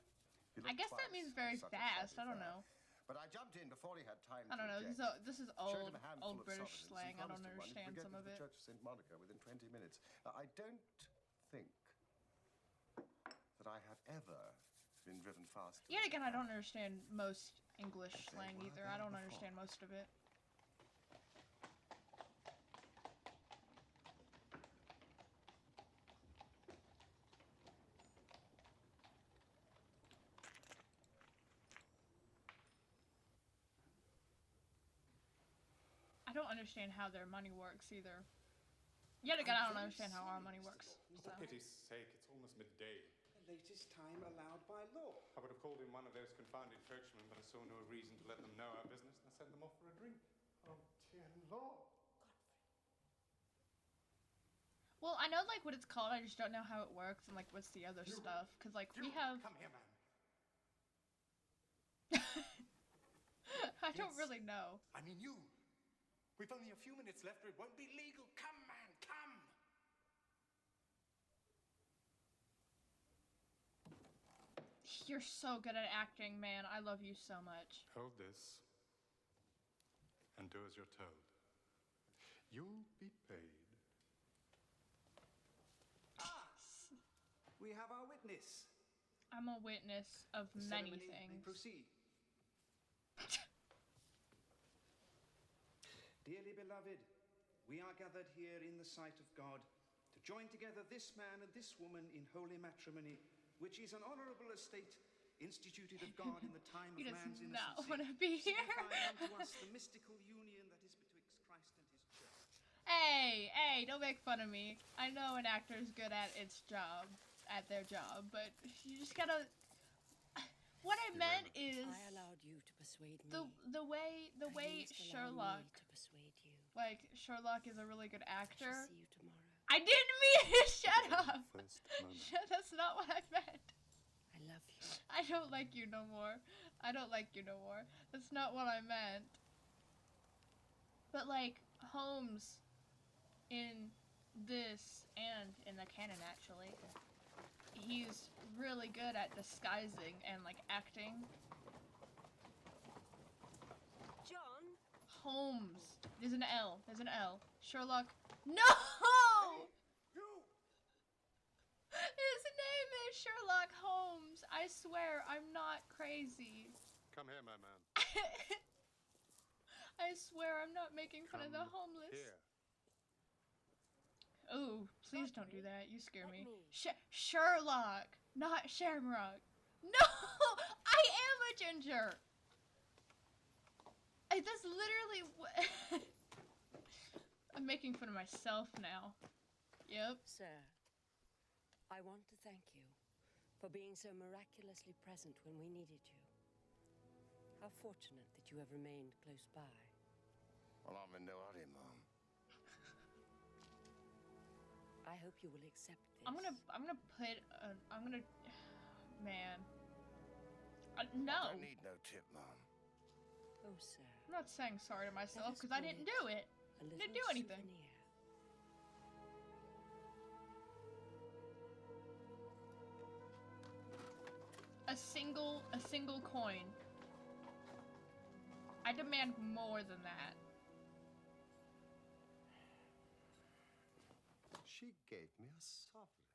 S5: He
S1: I
S5: looked
S1: guess that
S5: twice,
S1: means very
S5: such a
S1: fast.
S5: shabby
S1: I don't
S5: fare.
S1: know.
S5: But I jumped in before he had time
S1: I don't
S5: to
S1: know.
S5: object.
S1: This is
S5: Showed
S1: old,
S5: him a handful
S1: old
S5: of
S1: British
S5: sovereigns
S1: slang.
S5: and
S1: I don't
S5: promised him one if he
S1: understand
S5: could get
S1: some
S5: me
S1: of
S5: to the
S1: it.
S5: Church of St. Monica within 20 minutes. I don't think that I have ever been driven fast.
S1: Yet again, I don't understand most English slang
S5: were
S1: either. I
S5: there
S1: don't
S5: before.
S1: understand most of it. I don't understand how their money works either. Yet again, I don't understand how our money works.
S7: For pity's sake, it's almost midday.
S8: The latest time allowed by law.
S7: I would have called in one of those confounded churchmen, but I saw no reason to let them know our business, and I sent them off for a drink. Oh, dear Lord.
S1: Well, I know like what it's called. I just don't know how it works and like what's the other stuff. Cause like we have.
S7: Come here, man.
S1: I don't
S7: Yes.
S1: really know.
S7: I mean you. We've only a few minutes left, or it won't be legal. Come, man, come.
S1: You're so good at acting, man. I love you so much.
S7: Hold this, and do as you're told. You'll be paid.
S8: We have our witness.
S1: I'm a witness of
S8: The
S1: many
S8: ceremony may
S1: things.
S8: proceed. Dearly beloved, we are gathered here in the sight of God to join together this man and this woman in holy matrimony, which is an honourable estate instituted of God in the time
S1: He
S8: of
S1: does
S8: man's
S1: not
S8: innocency,
S1: want to be here.
S8: signifying unto us the mystical union that is betwixt Christ and his church.
S1: Hey, don't make fun of me. I know an actor's good at their job, but you just gotta. What I meant is
S9: I allowed you to persuade me.
S1: the way
S9: I must allow
S1: Sherlock,
S9: me to persuade you.
S1: like Sherlock is a really good
S9: I
S1: actor.
S9: shall see you tomorrow.
S1: I didn't mean it. Shut up.
S7: First moment.
S1: That's not what I meant.
S9: I love you.
S1: I don't like you no more. I don't like you no more. That's not what I meant. But like Holmes in this and in the canon actually, he's really good at disguising and like acting.
S9: John!
S1: Holmes. There's an L. There's an L. Sherlock. No! His name is Sherlock Holmes. I swear, I'm not crazy.
S7: Come here, my man.
S1: I swear, I'm not making fun of the
S7: Come
S1: homeless.
S7: Here.
S1: Oh, please don't do that. You scare
S9: Let
S1: me.
S9: me.
S1: Sherlock, not Shamrock. No! I am a ginger! That's literally what... I'm making fun of myself now. Yep.
S9: Sir, I want to thank you for being so miraculously present when we needed you. How fortunate that you have remained close by.
S5: Well, I'm in no hurry, Mom.
S9: I hope you will accept this.
S1: I'm gonna put, man. No!
S5: I don't need no tip, Mom.
S9: Oh, sir.
S1: I'm not saying sorry to myself
S9: us
S1: because I
S9: call
S1: didn't
S9: it
S1: do it.
S9: A little
S1: Didn't do anything.
S9: souvenir.
S1: A single coin. I demand more than that.
S5: She gave me a sovereign.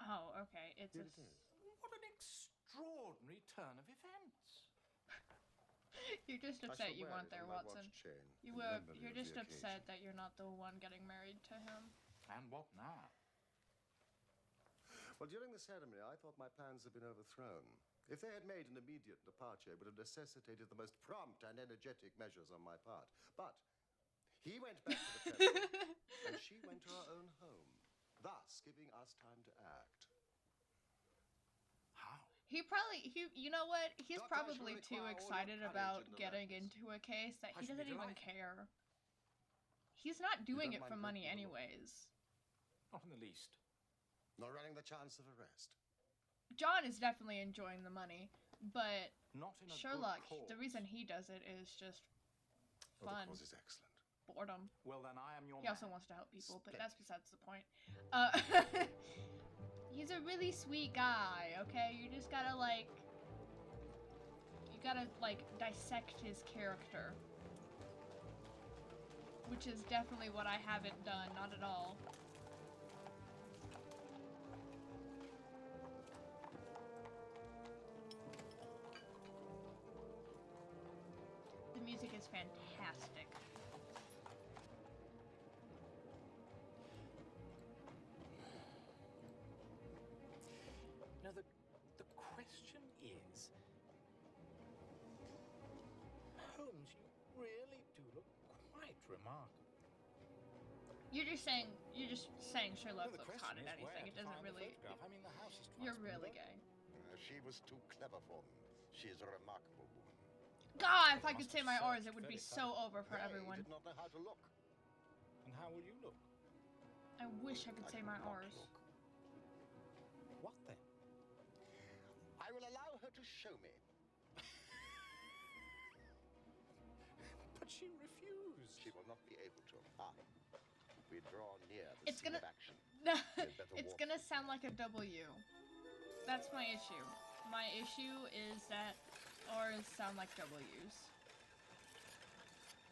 S1: Oh, okay. It's
S5: Here
S1: a...
S5: it is.
S4: What an extraordinary turn of events.
S1: You're just
S5: I
S1: upset
S5: shall
S1: you
S5: wear
S1: weren't
S5: it
S1: there,
S5: on my
S1: Watson.
S5: watch chain
S1: You
S5: in
S1: were.
S5: memory
S1: You're
S5: of
S1: just
S5: the
S1: upset
S5: occasion.
S1: that you're not the one getting married to him.
S4: And what now?
S5: Well, during the ceremony, I thought my plans had been overthrown. If they had made an immediate departure, it would have necessitated the most prompt and energetic measures on my part. But he went back to the temple, and she went to her own home, thus giving us time to act.
S4: How?
S1: You know what? He's
S5: Doctor, I shall
S1: probably too
S5: require all your
S1: excited
S5: courage
S1: about
S5: and
S1: getting
S5: alertness.
S1: into a case that
S4: I
S1: he
S4: should be
S1: doesn't even
S4: delighted.
S1: care. He's not doing
S5: don't
S1: it for
S5: mind
S1: money
S5: breaking the law?
S1: anyways.
S4: Not in the least.
S5: Nor running the chance of arrest.
S1: John is definitely enjoying the money, but
S4: Not in a
S1: Sherlock,
S4: good cause.
S1: the reason he does it is just
S5: Oh, the
S1: fun,
S5: cause is excellent.
S1: boredom.
S4: Well, then I am your
S1: He
S4: man.
S1: also wants to help people, but
S5: Splendid.
S1: that's besides the point. He's a really sweet guy, okay? You just gotta, like... You gotta, like, dissect his character. Which is definitely what I haven't done, not at all. The music is fantastic.
S4: Now, the question is... Holmes, you really do look quite remarkable.
S1: You're just saying Sherlock
S4: Well, the
S1: looks
S4: question
S1: hot at
S4: is where
S1: anything. It
S4: to
S1: doesn't
S4: find the
S1: really...
S4: photograph. I mean, the house is
S1: You're
S4: twice
S1: really
S4: bigger.
S1: gay.
S5: She was too clever for them. She is a remarkable woman.
S1: God, if I
S4: They
S1: could
S4: must
S1: say
S4: have
S1: my R's,
S4: searched
S1: it would be
S4: very
S1: so over for
S5: They
S1: everyone.
S5: did not know how to look.
S4: And how will you look?
S1: I wish I could say my
S5: could not
S1: R's.
S5: look.
S4: What then?
S5: I will allow her to show me.
S4: But she refused.
S5: She will not be able to. We draw near the
S1: It's
S5: scene
S1: gonna-
S5: of action.
S1: It's gonna sound like a W. That's my issue. My issue is that R's sound like W's.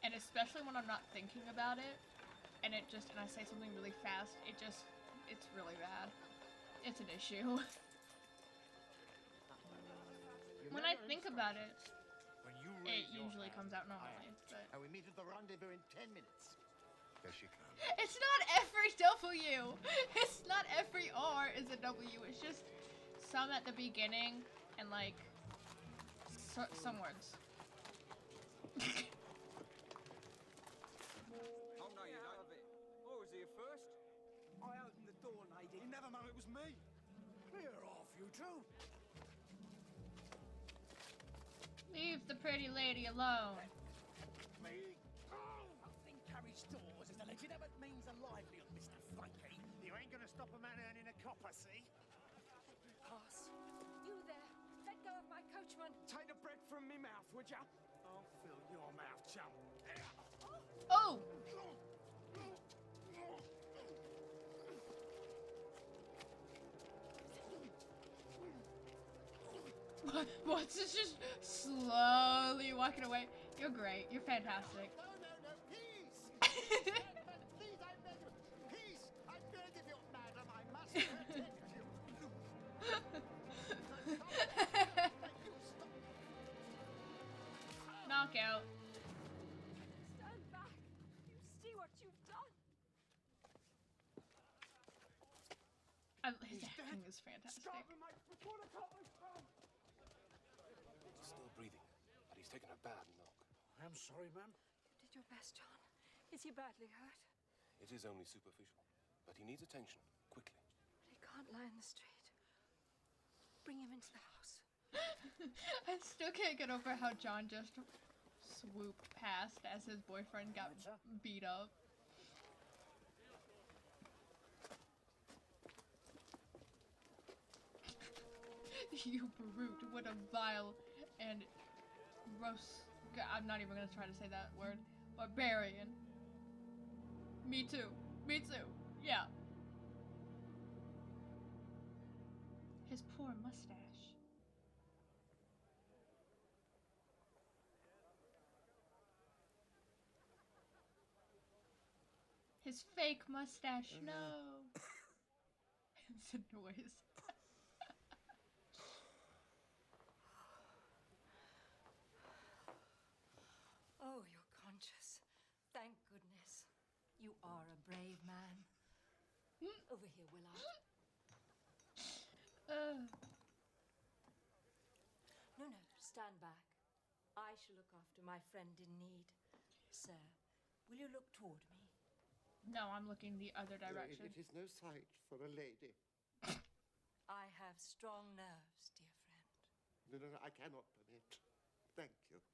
S1: And especially when I'm not thinking about it, and I say something really fast, it's really bad. It's an issue. When I think about it,
S6: When you
S1: it
S6: raise your
S1: usually
S6: hand,
S1: comes out
S6: I
S1: normally,
S6: am.
S1: but...
S6: And we meet at the rendezvous in 10 minutes.
S5: Yes, you can.
S1: It's not every W! It's not every R is a W, it's just some at the beginning, and like, some words.
S6: Oh, no, you're out of it. I was here first. I opened the door, lady. You never know it was me. Clear off, you two.
S1: Leave the pretty lady alone.
S6: Me? Nothing carries doors is a legitimate means of livelihood, Mr. Funky. You ain't gonna stop a man earning a copper, see?
S9: Pass. You there. Let go of my coachman.
S6: Take the bread from me mouth, would ya? I'll fill your mouth, chum.
S1: Oh! What's this just slowly walking away? You're great. You're fantastic.
S5: No, peace! Gentlemen, please, I beg you. Peace! I beg of you, madam, I must protect you.
S1: Knockout.
S9: Stand back. You see what you've done.
S1: His acting is fantastic.
S6: Before the coppers come!
S2: Still breathing, but he's taken a bad knock.
S6: I'm sorry, ma'am.
S9: You did your best, John. Is he badly hurt?
S2: It is only superficial, but he needs attention, quickly.
S9: But he can't lie in the street. Bring him into the house.
S1: I still can't get over how John just swooped past as his boyfriend got beat up. You brute, what a vile and gross... I'm not even gonna try to say that word. Barbarian. Me too. Me too. Yeah. His poor mustache. His fake mustache, no. It's a noise.
S3: Oh, you're conscious. Thank goodness. You are a brave man. Over here, Willard. No, stand back. I shall look after my friend in need. Sir, will you look toward me?
S1: No, I'm looking the other direction.
S5: It is no sight for a lady.
S3: I have strong nerves, dear friend.
S5: No, I cannot permit. Thank you.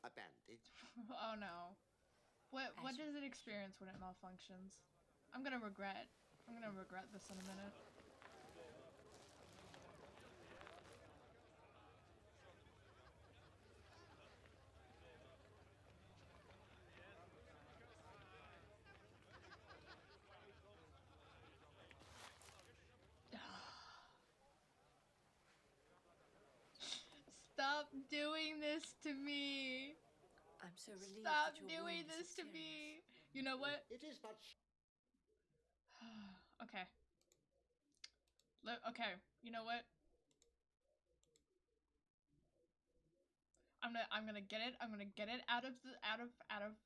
S5: A bandage.
S1: Oh no. What does it experience when it malfunctions? I'm gonna regret this in a minute. Stop doing this to me.
S3: I'm so relieved
S1: Stop
S3: that your
S1: doing
S3: wound
S1: this to
S3: isn't
S1: me.
S3: serious.
S1: You know what?
S5: It is but...
S1: Okay. Okay. You know what? I'm gonna get it. I'm gonna get it out of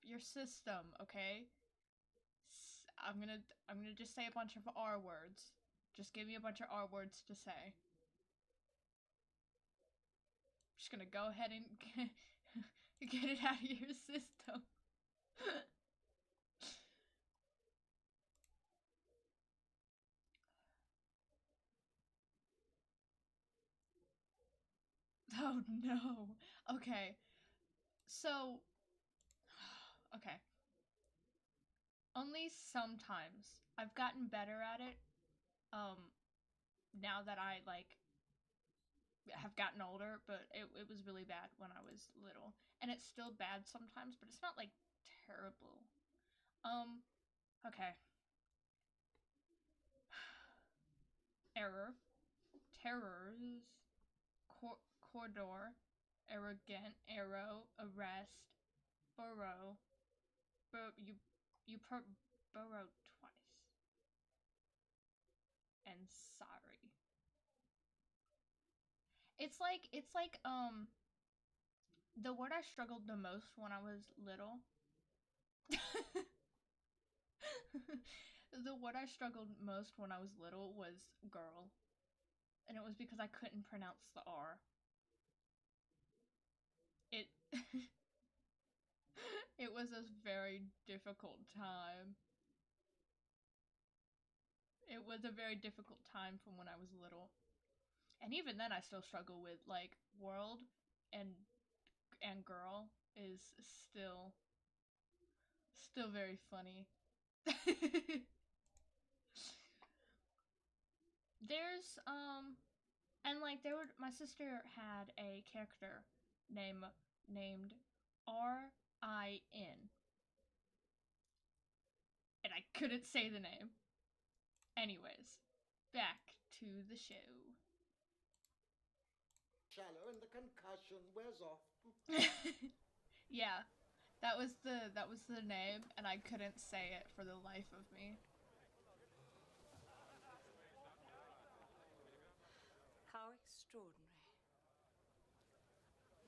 S1: your system. Okay. I'm gonna just say a bunch of R words. Just give me a bunch of R words to say. I'm just gonna go ahead and get it out of your system. Oh no. Okay. So, okay. Only sometimes. I've gotten better at it. Now that I like have gotten older, but it was really bad when I was little. And it's still bad sometimes, but it's not like terrible. Okay. Error. Terrors. Corridor. Arrogant. Arrow. Arrest. Burrow. You burrowed twice. And sorry. It's like the word I struggled the most when I was little. The word I struggled most when I was little was girl. And it was because I couldn't pronounce the R. It it was a very difficult time. It was a very difficult time from when I was little. And even then I still struggle with like world and girl is still very funny. There's and like my sister had a character named R-I-N. And I couldn't say the name. Anyways, back to the show.
S5: Shallow and the concussion wears off.
S1: Yeah. That was the name, and I couldn't say it for the life of me.
S3: How extraordinary.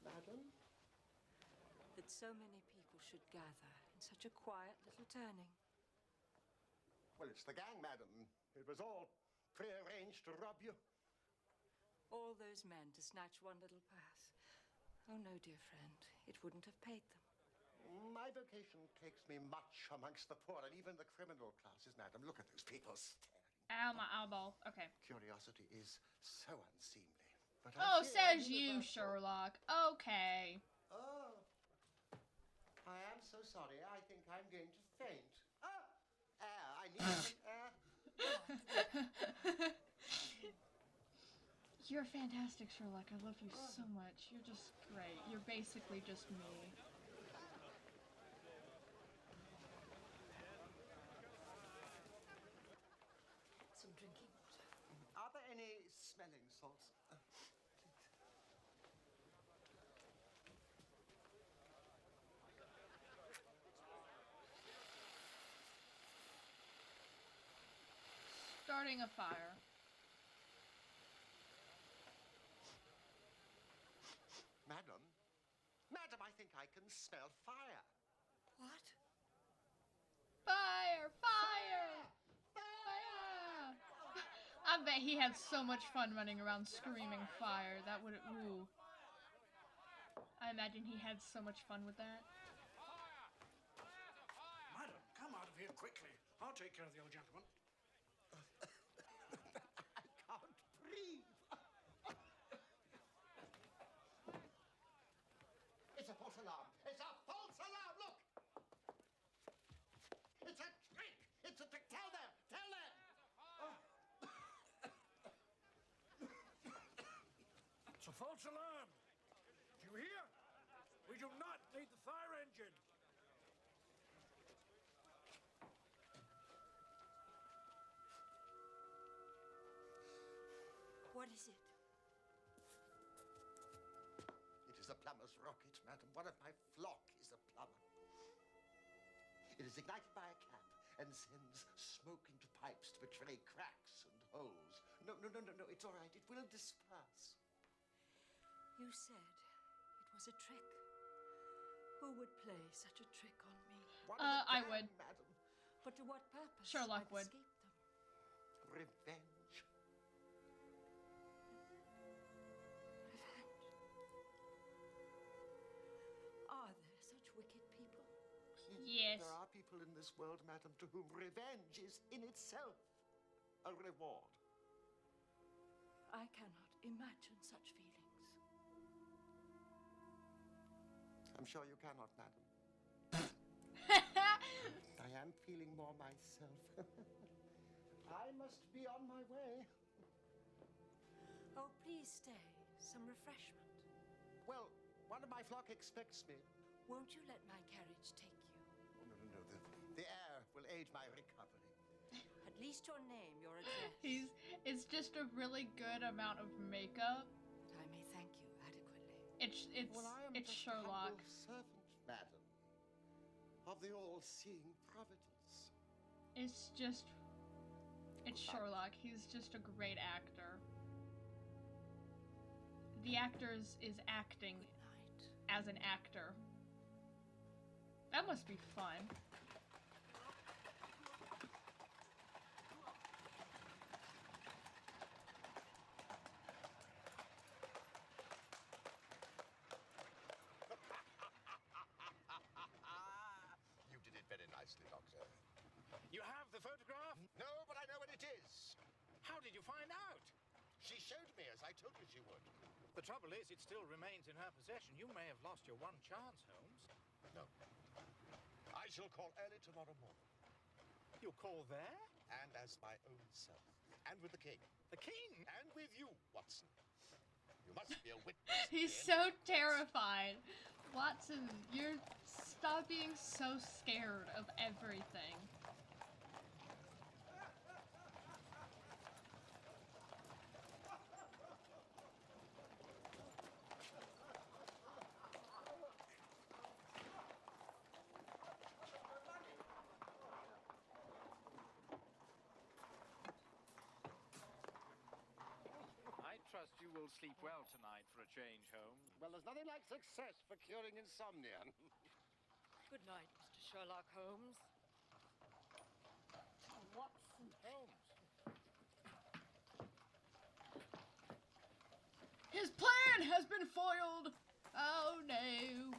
S5: Madam?
S3: That so many people should gather in such a quiet little turning.
S5: Well, it's the gang, madam. It was all prearranged to rob you.
S3: All those men to snatch one little purse. Oh no, dear friend, it wouldn't have paid them.
S5: My vocation takes me much amongst the poor and even the criminal classes, madam. Look at those people staring.
S1: Ow, my eyeball. Okay.
S5: Curiosity is so unseemly. But
S1: Oh,
S5: I
S1: says you, Sherlock. Okay.
S5: Oh. I am so sorry. I think I'm going to faint. Ah! Air. I need some air.
S1: You're fantastic, Sherlock. I love you so much. You're just great. You're basically just me.
S3: Some drinking water.
S5: Are there any smelling salts? Please.
S1: starting a fire.
S5: Madam? Madam, I think I can smell fire.
S3: What?
S1: Fire! Fire! Fire! I bet he had so much fun running around screaming fire. That would, ooh. I imagine he had so much fun with that.
S6: Madam, come out of here quickly. I'll take care of the old gentleman.
S5: I can't breathe. It's a false alarm. It's a false alarm. Look. It's a trick. It's a trick. Tell them. Tell them.
S6: It's a false alarm. Do you hear? We do not need the fire engine.
S3: What is it?
S5: It is a plumber's rocket, madam. One of my flock is a plumber. It is ignited by a cap and sends smoke into pipes to betray cracks and holes. No. It's all right. It will disperse.
S3: You said it was a trick. Who would play such a trick on me?
S1: I would.
S5: Madam.
S3: But to what purpose?
S1: Sherlock
S3: I've
S1: would.
S3: escaped them.
S5: Revenge.
S3: Are there such wicked people?
S1: Yes.
S5: There are people in this world, madam, to whom revenge is in itself a reward.
S3: I cannot imagine such feelings.
S5: I'm sure you cannot, madam. I am feeling more myself. I must be on my way.
S3: Oh, please stay. Some refreshment.
S5: Well, one of my flock expects me.
S3: Won't you let my carriage take you?
S5: Oh, no. The air will aid my recovery.
S3: At least your name, your address.
S1: It's just a really good amount of makeup.
S3: That I may thank you adequately.
S1: It's
S5: just
S1: Sherlock.
S5: A humble servant, madam, of the all-seeing Providence.
S1: It's Sherlock. He's just a great actor. The actor is acting as an actor. That must be fun.
S5: You did it very nicely, Doctor.
S6: You have the photograph?
S5: No, but I know what it is.
S6: How did you find out?
S5: She showed me, as I told you she would.
S6: The trouble is, it still remains in her possession. You may have lost your one chance, Holmes.
S5: No. I shall call early tomorrow morning.
S6: You'll call there?
S5: And as my own self. And with the king.
S6: The king?
S5: And with you, Watson. You must be a witness.
S1: He's so terrified. Watson, stop being so scared of everything.
S4: I trust you will sleep well tonight for a change, Holmes.
S5: Well, there's nothing like success for curing insomnia.
S9: Good night, Mr. Sherlock Holmes.
S4: Watson Holmes.
S1: His plan has been foiled! Oh no.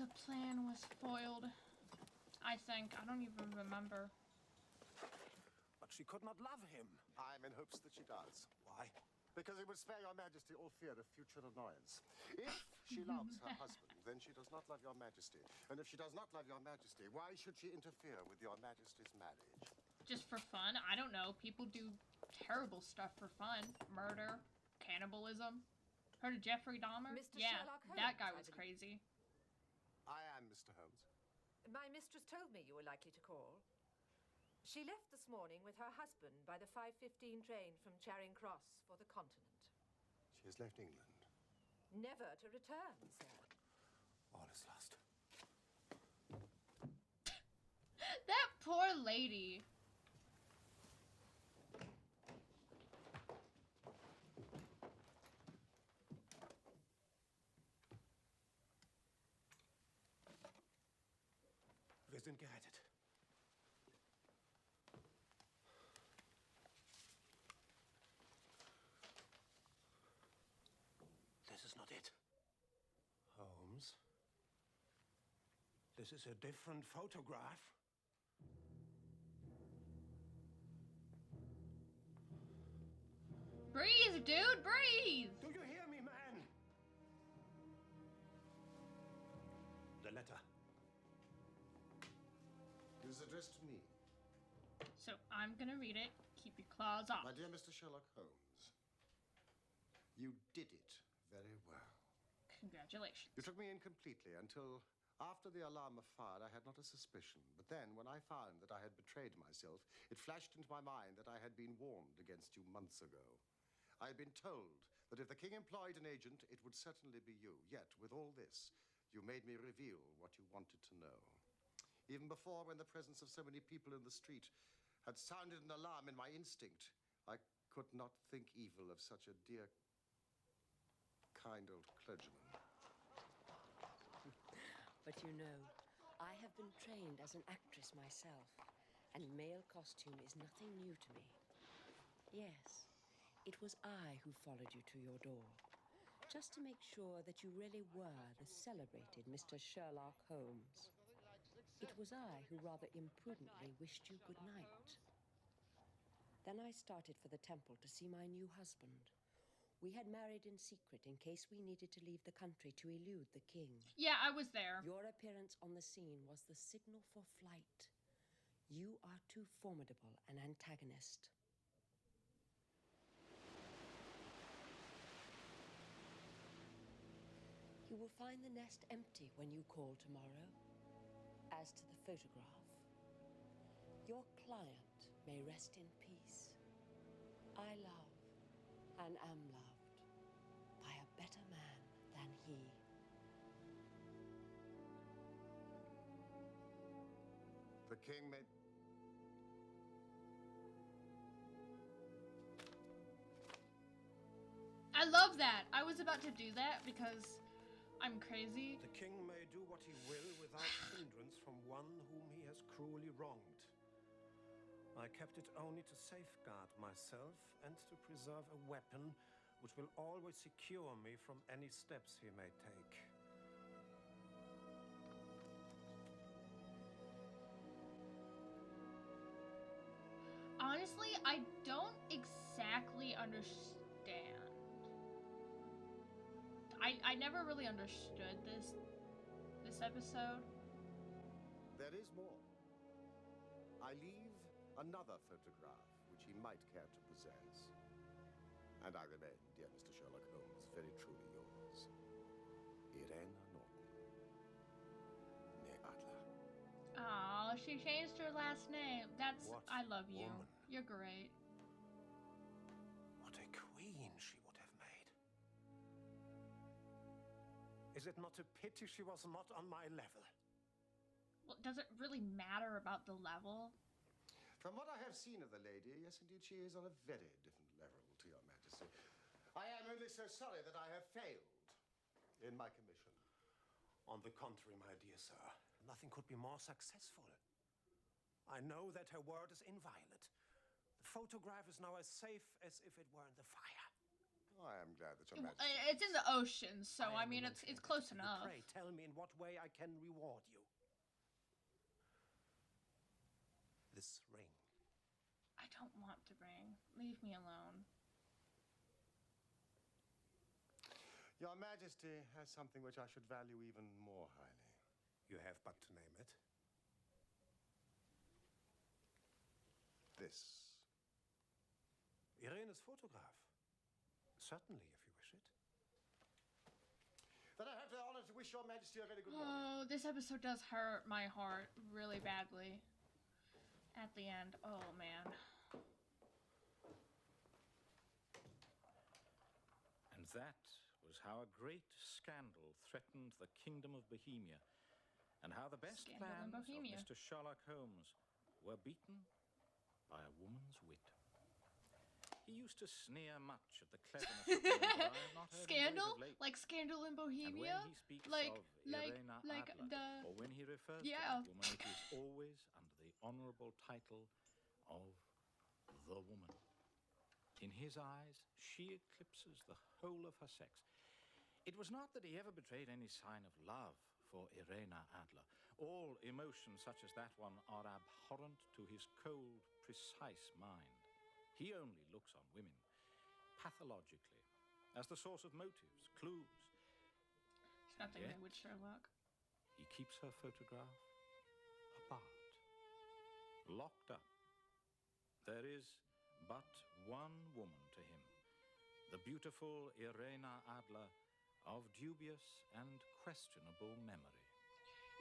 S1: The plan was foiled. I think. I don't even remember.
S6: But she could not love him.
S5: I'm in hopes that she does.
S6: Why?
S5: Because it would spare your majesty all fear of future annoyance. If she loves her husband, then she does not love your majesty. And if she does not love your majesty, why should she interfere with your majesty's marriage?
S1: Just for fun? I don't know. People do terrible stuff for fun. Murder, cannibalism. Heard of Jeffrey Dahmer?
S3: Mr.
S1: Yeah,
S3: Sherlock Holmes,
S1: that guy
S3: I
S1: was
S3: believe.
S1: crazy.
S5: I am Mr. Holmes.
S10: My mistress told me you were likely to call. She left this morning with her husband by the 5:15 train from Charing Cross for the continent.
S5: She has left England.
S10: Never to return, sir.
S5: All is lost.
S1: That poor lady.
S2: even get it. This is not it. Holmes. This is a different photograph.
S1: Breathe, dude, breathe!
S2: Do you hear me, man? The letter.
S5: It is addressed to me.
S1: So I'm gonna read it. Keep your claws off.
S5: My dear Mr. Sherlock Holmes, you did it very well.
S1: Congratulations.
S5: You took me in completely until after the alarm was fired, I had not a suspicion. But then, when I found that I had betrayed myself, it flashed into my mind that I had been warned against you months ago. I had been told that if the king employed an agent, it would certainly be you. Yet, with all this, you made me reveal what you wanted to know. Even before, when the presence of so many people in the street had sounded an alarm in my instinct, I could not think evil of such a dear, kind old clergyman.
S9: But you know, I have been trained as an actress myself, and male costume is nothing new to me. Yes, it was I who followed you to your door, just to make sure that you really were the celebrated Mr. Sherlock Holmes. It was I who rather imprudently wished you good night. Then I started for the temple to see my new husband. We had married in secret in case we needed to leave the country to elude the king.
S1: Yeah, I was there.
S9: Your appearance on the scene was the signal for flight. You are too formidable an antagonist. You will find the nest empty when you call tomorrow. As to the photograph, your client may rest in peace. I love and am loved by a better man than he.
S5: The king may...
S1: I love that. I was about to do that because I'm crazy.
S2: The king may do what he will without hindrance from one whom he has cruelly wronged. I kept it only to safeguard myself and to preserve a weapon which will always secure me from any steps he may take.
S1: Honestly, I don't exactly understand. I never really understood this episode.
S5: There is more. I leave another photograph which he might care to possess. And I remain, dear Mr. Sherlock Holmes, very truly yours, Irena Norton, née Adler.
S1: Aw, she changed her last name. That's...
S2: What
S1: I love you.
S2: woman.
S1: You're great.
S2: What a queen she would have made. Is it not a pity she was not on my level?
S1: Well, does it really matter about the level?
S5: From what I have seen of the lady, yes, indeed, she is on a very different level to your majesty. I am only so sorry that I have failed in my commission.
S2: On the contrary, my dear sir, nothing could be more successful. I know that her word is inviolate. The photograph is now as safe as if it were in the fire.
S5: Oh, I am glad that your majesty...
S1: It's in the ocean, so I mean, it's close enough.
S2: Pray tell me in what way I can reward you. This ring.
S1: I don't want the ring. Leave me alone.
S5: Your majesty has something which I should value even more highly.
S2: You have but to name it.
S5: This.
S2: Irene's photograph. Certainly, if you wish it.
S5: Then I have the honor to wish your majesty a very good morning.
S1: Oh, this episode does hurt my heart really badly. At the end. Oh, man.
S4: And that was how a great scandal threatened the kingdom of Bohemia, and how the best
S1: Scandal in
S4: plans of
S1: Bohemia.
S4: Mr. Sherlock Holmes were beaten by a woman's wit. He used to sneer much at the cleverness of women, but I have not heard
S1: Scandal?
S4: him praise of late.
S1: Like Scandal in
S4: And
S1: Bohemia?
S4: when he speaks
S1: Like-
S4: of
S1: like-
S4: Irena
S1: like
S4: Adler,
S1: the-
S4: or when he refers
S1: Yeah.
S4: to that woman, it is always under the honourable title of the woman. In his eyes, she eclipses the whole of her sex. It was not that he ever betrayed any sign of love for Irena Adler. All emotions such as that one are abhorrent to his cold, precise mind. He only looks on women pathologically, as the source of motives, clues.
S1: It's nothing
S4: Yet-
S1: new with Sherlock.
S4: He keeps her photograph apart, locked up. There is but one woman to him, the beautiful Irena Adler of dubious and questionable memory.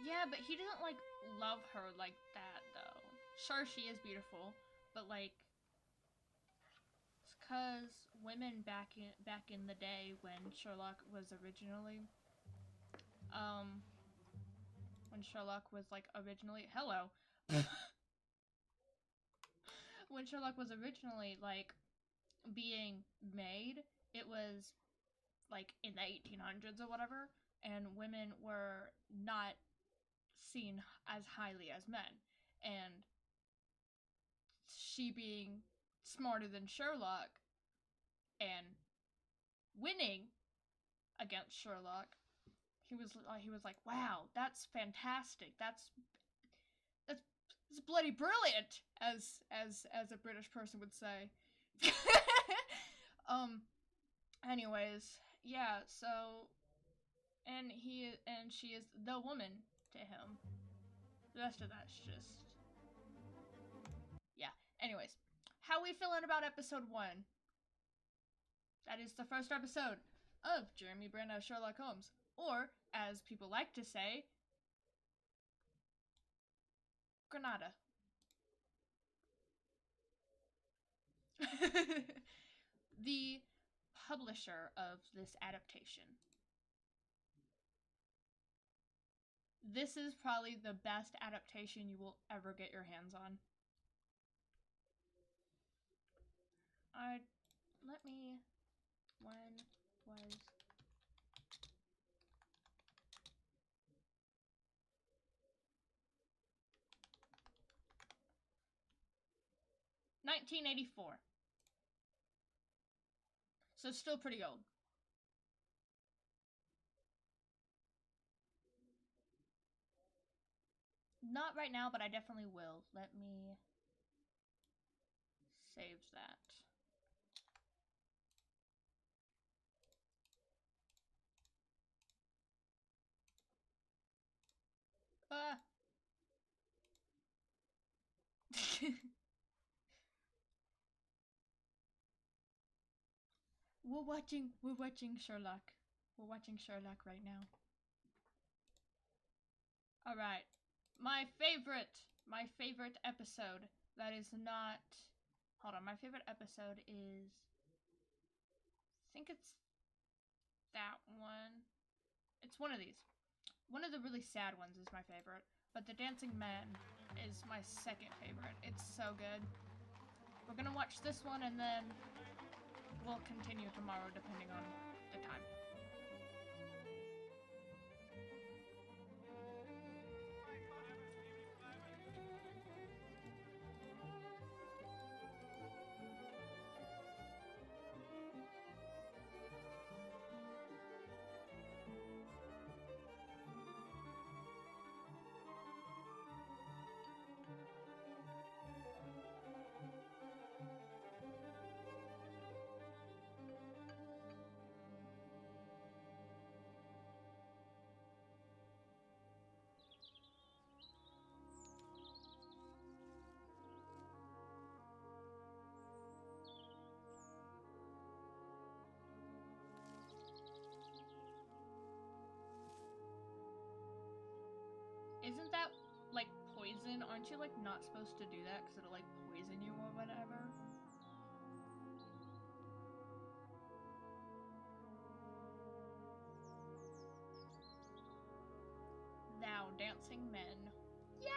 S1: Yeah, but he doesn't, like, love her like that, though. Sure, she is beautiful, but, like, it's because women back in the day when Sherlock was originally, hello. When Sherlock was originally, like, being made, it was, like, in the 1800s or whatever, and women were not seen as highly as men. And she being smarter than Sherlock and winning against Sherlock, he was like, wow, that's fantastic. That's bloody brilliant, as a British person would say. Anyways, yeah, so and she is the woman to him. The rest of that's just, yeah. Anyways, how we feeling about episode 1? That is the first episode of Jeremy Brand as Sherlock Holmes, or as people like to say, Granada. The publisher of this adaptation. This is probably the best adaptation you will ever get your hands on. When was 1984. So still pretty old. Not right now, but I definitely will. Let me save that. We're watching Sherlock. We're watching Sherlock right now. Alright. My favorite episode that is not... Hold on, my favorite episode is... I think it's that one. It's one of these. One of the really sad ones is my favorite, but The Dancing Man is my second favorite. It's so good. We're gonna watch this one and then we'll continue tomorrow depending on the time. Isn't that, like, poison? Aren't you, like, not supposed to do that because it'll, like, poison you or whatever? Thou dancing men. Yay!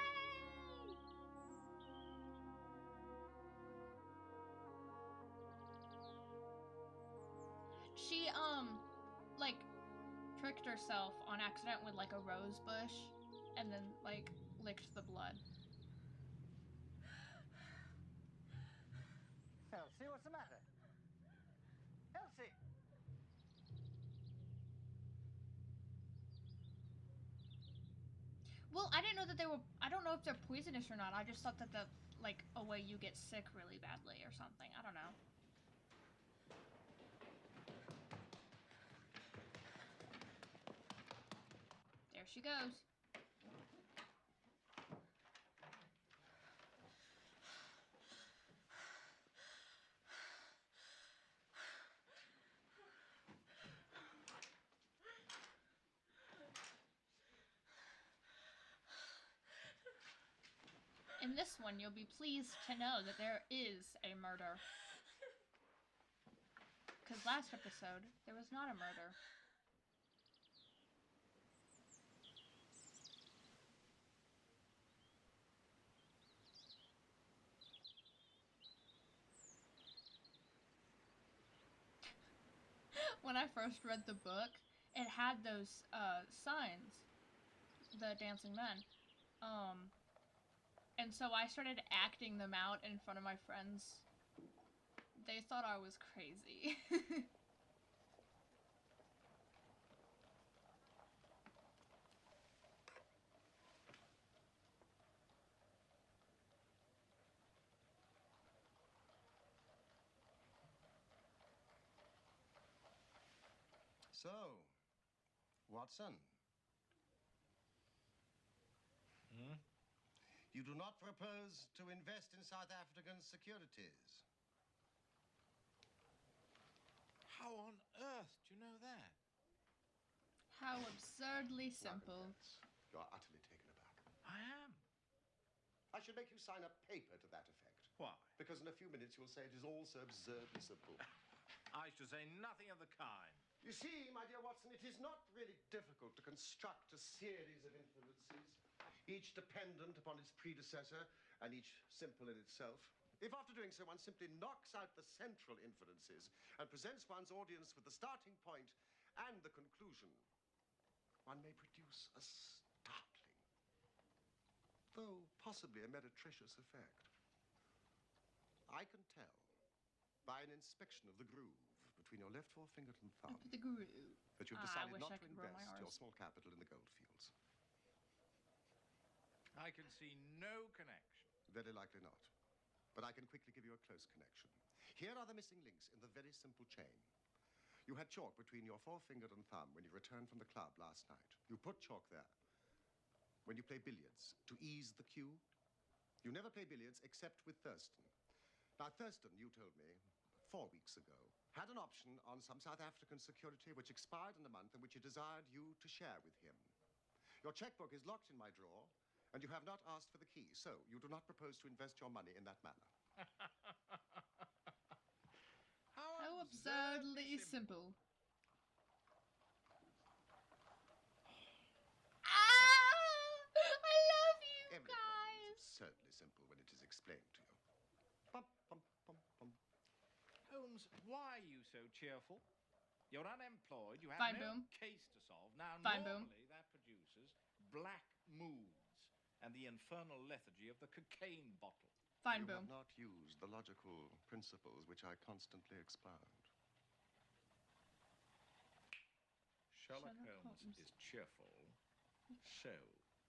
S1: pricked herself on accident with like a rose bush and then like licked the blood.
S6: Elsie, what's the matter? Elsie!
S1: Well, I didn't know that they were. I don't know if they're poisonous or not. I just thought that the like a way you get sick really badly or something. I don't know. There she goes. In this one, you'll be pleased to know that there is a murder. Because last episode, there was not a murder. When I first read the book, it had those signs, the dancing men. And so I started acting them out in front of my friends. They thought I was crazy.
S5: So, Watson, you do not propose to invest in South African securities?
S4: How on earth do you know that?
S1: How absurdly simple.
S5: You are utterly taken aback.
S4: I am.
S5: I should make you sign a paper to that effect.
S4: Why?
S5: Because in a few minutes you'll say it is all so absurdly simple.
S4: I should say nothing of the kind.
S5: You see, my dear Watson, it is not really difficult to construct a series of influences, each dependent upon its predecessor and each simple in itself. If after doing so one simply knocks out the central influences and presents one's audience with the starting point and the conclusion, one may produce a startling, though possibly a meretricious effect. I can tell by an inspection of the groove between your left forefinger and thumb
S1: The groove.
S5: that you've
S1: I
S5: decided
S1: wish
S5: not
S1: I
S5: to
S1: could roll my
S5: invest your
S1: R's.
S5: small capital in the gold fields.
S4: I can see no connection.
S5: Very likely not. But I can quickly give you a close connection. Here are the missing links in the very simple chain. You had chalk between your forefinger and thumb when you returned from the club last night. You put chalk there when you play billiards to ease the cue. You never play billiards except with Thurston. Now, Thurston, you told me 4 weeks ago, had an option on some South African security which expired in a month and which he desired you to share with him. Your checkbook is locked in my drawer, and you have not asked for the key, so you do not propose to invest your money in that manner.
S1: How absurdly simple. I love you
S5: Everything
S1: guys.
S5: is absurdly simple when it is explained to you. Bum, bum, bum, bum.
S4: Holmes, why are you so cheerful? You're unemployed, you have
S1: Fine,
S4: no
S1: Boom.
S4: case to solve. Now,
S1: Fine, Boom.
S4: normally that produces black moods and the infernal lethargy of the cocaine bottle.
S1: Fine,
S5: You
S1: Boom.
S5: have not used the logical principles which I constantly expound.
S4: Sherlock Holmes is cheerful, so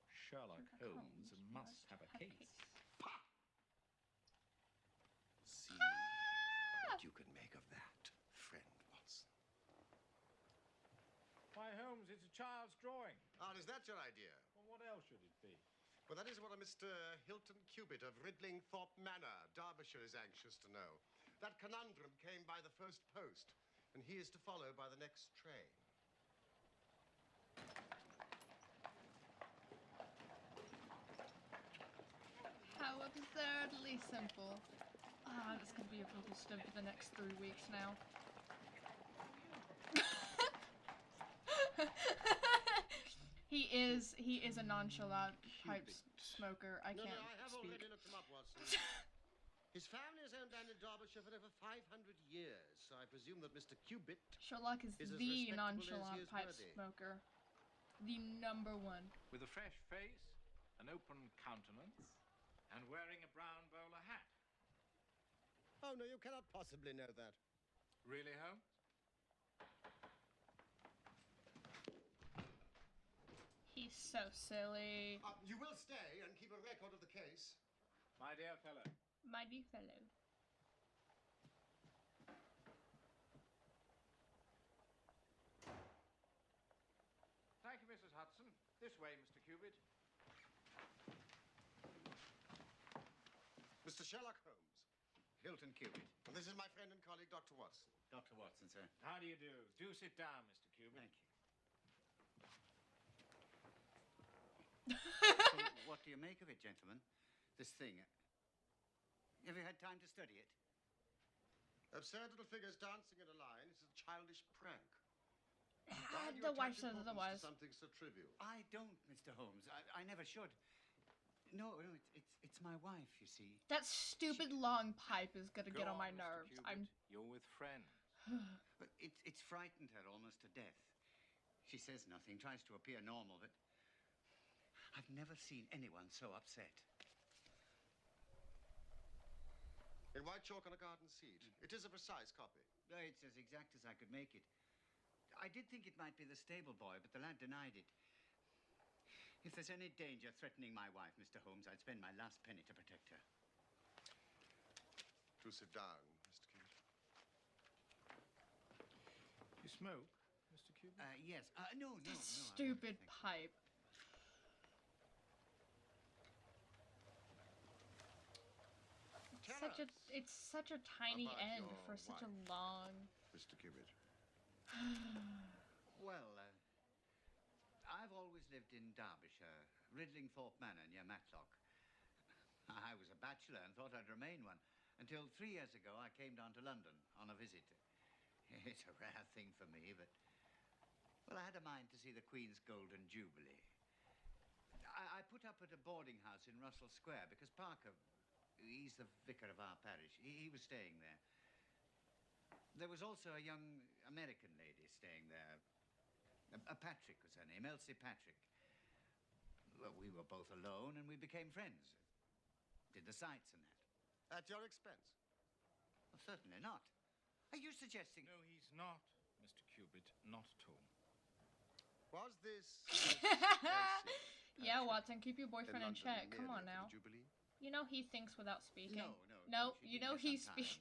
S4: Sherlock Holmes must have a case.
S5: See what you can make of that, friend Watson.
S4: Why, Holmes, it's a child's drawing.
S5: Ah, is that your idea?
S4: Well, what else should it be?
S5: Well, that is what a Mr. Hilton Cubitt of Ridlingthorpe Manor, Derbyshire, is anxious to know. That conundrum came by the first post, and he is to follow by the next train.
S1: How absurdly simple. Ah, that's gonna be a focal stim for the next 3 weeks now. He is a nonchalant pipe smoker. I can't
S5: I have
S1: speak.
S5: already looked him up, Watson. His family has owned land in Derbyshire for over 500 years, so I presume that Mr. Cubitt
S1: Sherlock is
S5: is as
S1: the
S5: respectable as he
S1: nonchalant
S5: is
S1: pipe
S5: worthy.
S1: smoker. The number one.
S4: With a fresh face, an open countenance, and wearing a brown bowler hat.
S5: Oh, no, you cannot possibly know that.
S4: Really, Holmes?
S1: He's so silly.
S5: You will stay and keep a record of the case.
S4: My dear fellow.
S1: My dear fellow.
S4: Thank you, Mrs. Hudson. This way, Mr. Cubitt.
S5: Mr. Sherlock Holmes.
S8: Hilton Cubitt.
S5: Well, this is my friend and colleague, Dr. Watson.
S8: Dr. Watson, sir.
S4: How do you do? Do sit down, Mr. Cubitt.
S8: Thank you. So, what do you make of it, gentlemen? This thing. Have you had time to study it?
S5: Absurd little figures dancing in a line is a childish prank.
S1: The wife says otherwise.
S5: Something so trivial.
S8: I don't, Mr. Holmes. I never should. No, it's my wife, you see.
S1: That stupid long pipe is gonna get on my
S4: Mr.
S1: nerves.
S4: Cubitt. You're with friends.
S8: But it's frightened her almost to death. She says nothing, tries to appear normal, but I've never seen anyone so upset.
S5: In white chalk on a garden seat. It is a precise copy.
S8: It's as exact as I could make it. I did think it might be the stable boy, but the lad denied it. If there's any danger threatening my wife, Mr. Holmes, I'd spend my last penny to protect her.
S5: Do sit down, Mr. Cubitt.
S4: You smoke, Mr. Cubitt?
S8: Yes. No.
S1: Stupid pipe. It's such a tiny
S5: about
S1: end
S5: your
S1: for such a
S5: wife?
S1: long.
S5: Mr. Cubitt.
S8: Well, I've always lived in Derbyshire, Ridlingthorpe Manor near Matlock. I was a bachelor and thought I'd remain one, until 3 years ago I came down to London on a visit. It's a rare thing for me, but... Well, I had a mind to see the Queen's Golden Jubilee. I put up at a boarding house in Russell Square because Parker, he's the vicar of our parish, he was staying there. There was also a young American lady staying there. Patrick was her name, Elsie Patrick. Well, we were both alone and we became friends. Did the sights and that.
S5: At your expense?
S8: Well, certainly not. Are you suggesting...
S4: No, he's not, Mr. Cubitt. Not at all.
S5: Was this...
S1: Yeah, Watson, keep your boyfriend in check. Come on now.
S5: Jubilee?
S1: You know he thinks without speaking.
S8: No,
S1: you know he speaks.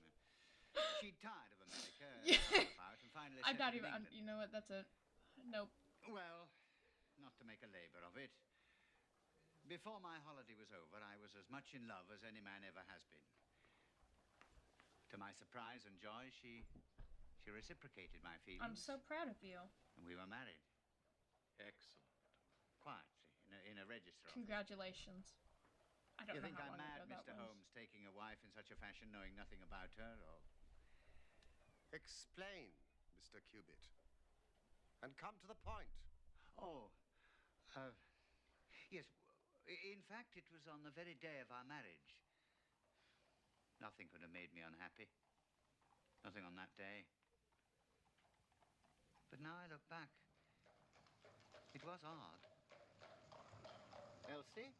S8: She'd tired of America. Out and finally
S1: I'm not
S8: settled in
S1: even.
S8: England.
S1: You know what? That's it. Nope.
S8: Well, not to make a labor of it. Before my holiday was over, I was as much in love as any man ever has been. To my surprise and joy, she reciprocated my feelings.
S1: I'm so proud of you.
S8: And we were married.
S4: Excellent.
S8: Quietly, in a register office.
S1: Congratulations. I don't
S8: You
S1: know
S8: think
S1: how
S8: I'm
S1: long
S8: mad,
S1: ago that
S8: Mr.
S1: was.
S8: Holmes, taking a wife in such a fashion, knowing nothing about her, or...
S5: Explain, Mr. Cubitt. And come to the point.
S8: Oh, yes. In fact, it was on the very day of our marriage. Nothing could have made me unhappy. Nothing on that day. But now I look back, it was odd. Elsie?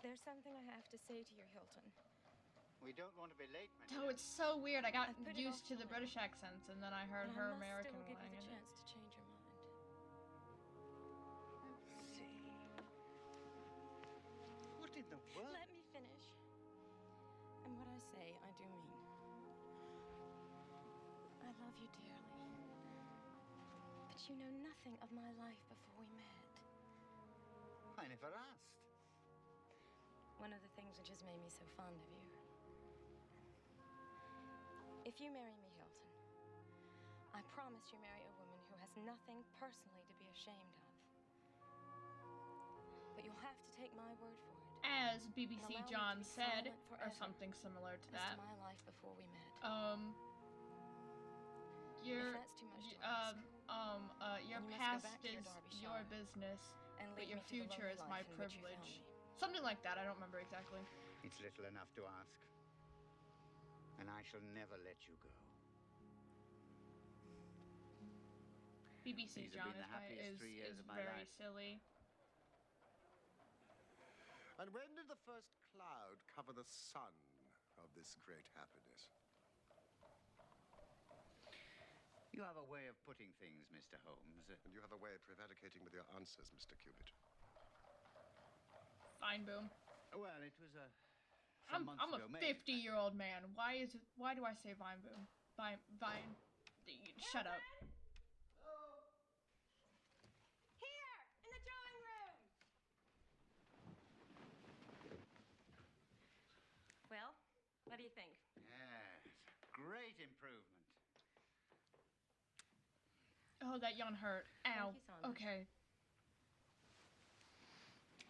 S11: There's something I have to say to you, Hilton.
S8: We don't want to be late,
S1: Oh, it's so weird. I got
S11: I've put it
S1: used
S11: off
S1: to the
S11: till
S1: British accents, and then I heard
S11: And
S1: her
S11: I must
S1: American
S11: still give
S1: one.
S11: you the
S1: and
S11: chance to change your mind.
S8: What in the world?
S11: Let me finish. And what I say, I do mean. I love you dearly. But you know nothing of my life before we met.
S8: I never asked.
S11: One of the things which has made me so fond of you. If you marry me, Hilton, I promise you marry a woman who has nothing personally to be ashamed of. But you'll have to take my word for it.
S1: As BBC
S11: And allow me
S1: John
S11: to be
S1: said,
S11: silent
S1: or
S11: forever
S1: something similar to
S11: as
S1: that.
S11: to my life before we met.
S1: Your
S11: If that's too much to ask,
S1: your
S11: then you must go
S1: past
S11: back to your
S1: is
S11: Derbyshire
S1: your business,
S11: and
S1: but
S11: lead
S1: your
S11: me to the
S1: future
S11: lonely
S1: is my
S11: life in which you found
S1: privilege.
S11: me.
S1: Something like that. I don't remember exactly.
S12: It's little enough to ask. And I shall never let you go.
S1: BBC
S12: These have
S1: John
S12: been the happiest 3 years
S1: is
S12: of my
S1: very
S12: life.
S1: silly.
S5: And when did the first cloud cover the sun of this great happiness?
S12: You have a way of putting things, Mr. Holmes.
S5: And you have a way of prevaricating with your answers, Mr. Cubit.
S1: Fine, boom.
S12: Well, it was
S1: I'm a
S12: ago,
S1: 50-year-old man. Why do I say Vine boom? Vine. Shut up.
S11: Here, in the drawing room. Well, what do you think?
S12: Yes, great improvement.
S1: Oh, that yawn hurt. Ow.
S11: Thank you so much.
S1: Okay.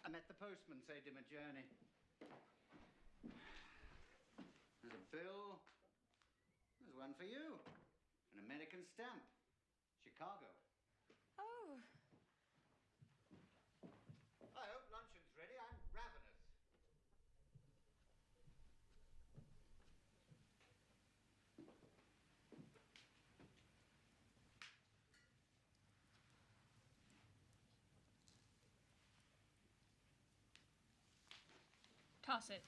S12: I met the postman, saved him a journey. There's a bill. There's one for you. An American stamp. Chicago.
S11: Oh.
S12: I hope luncheon's ready. I'm ravenous.
S1: Toss it.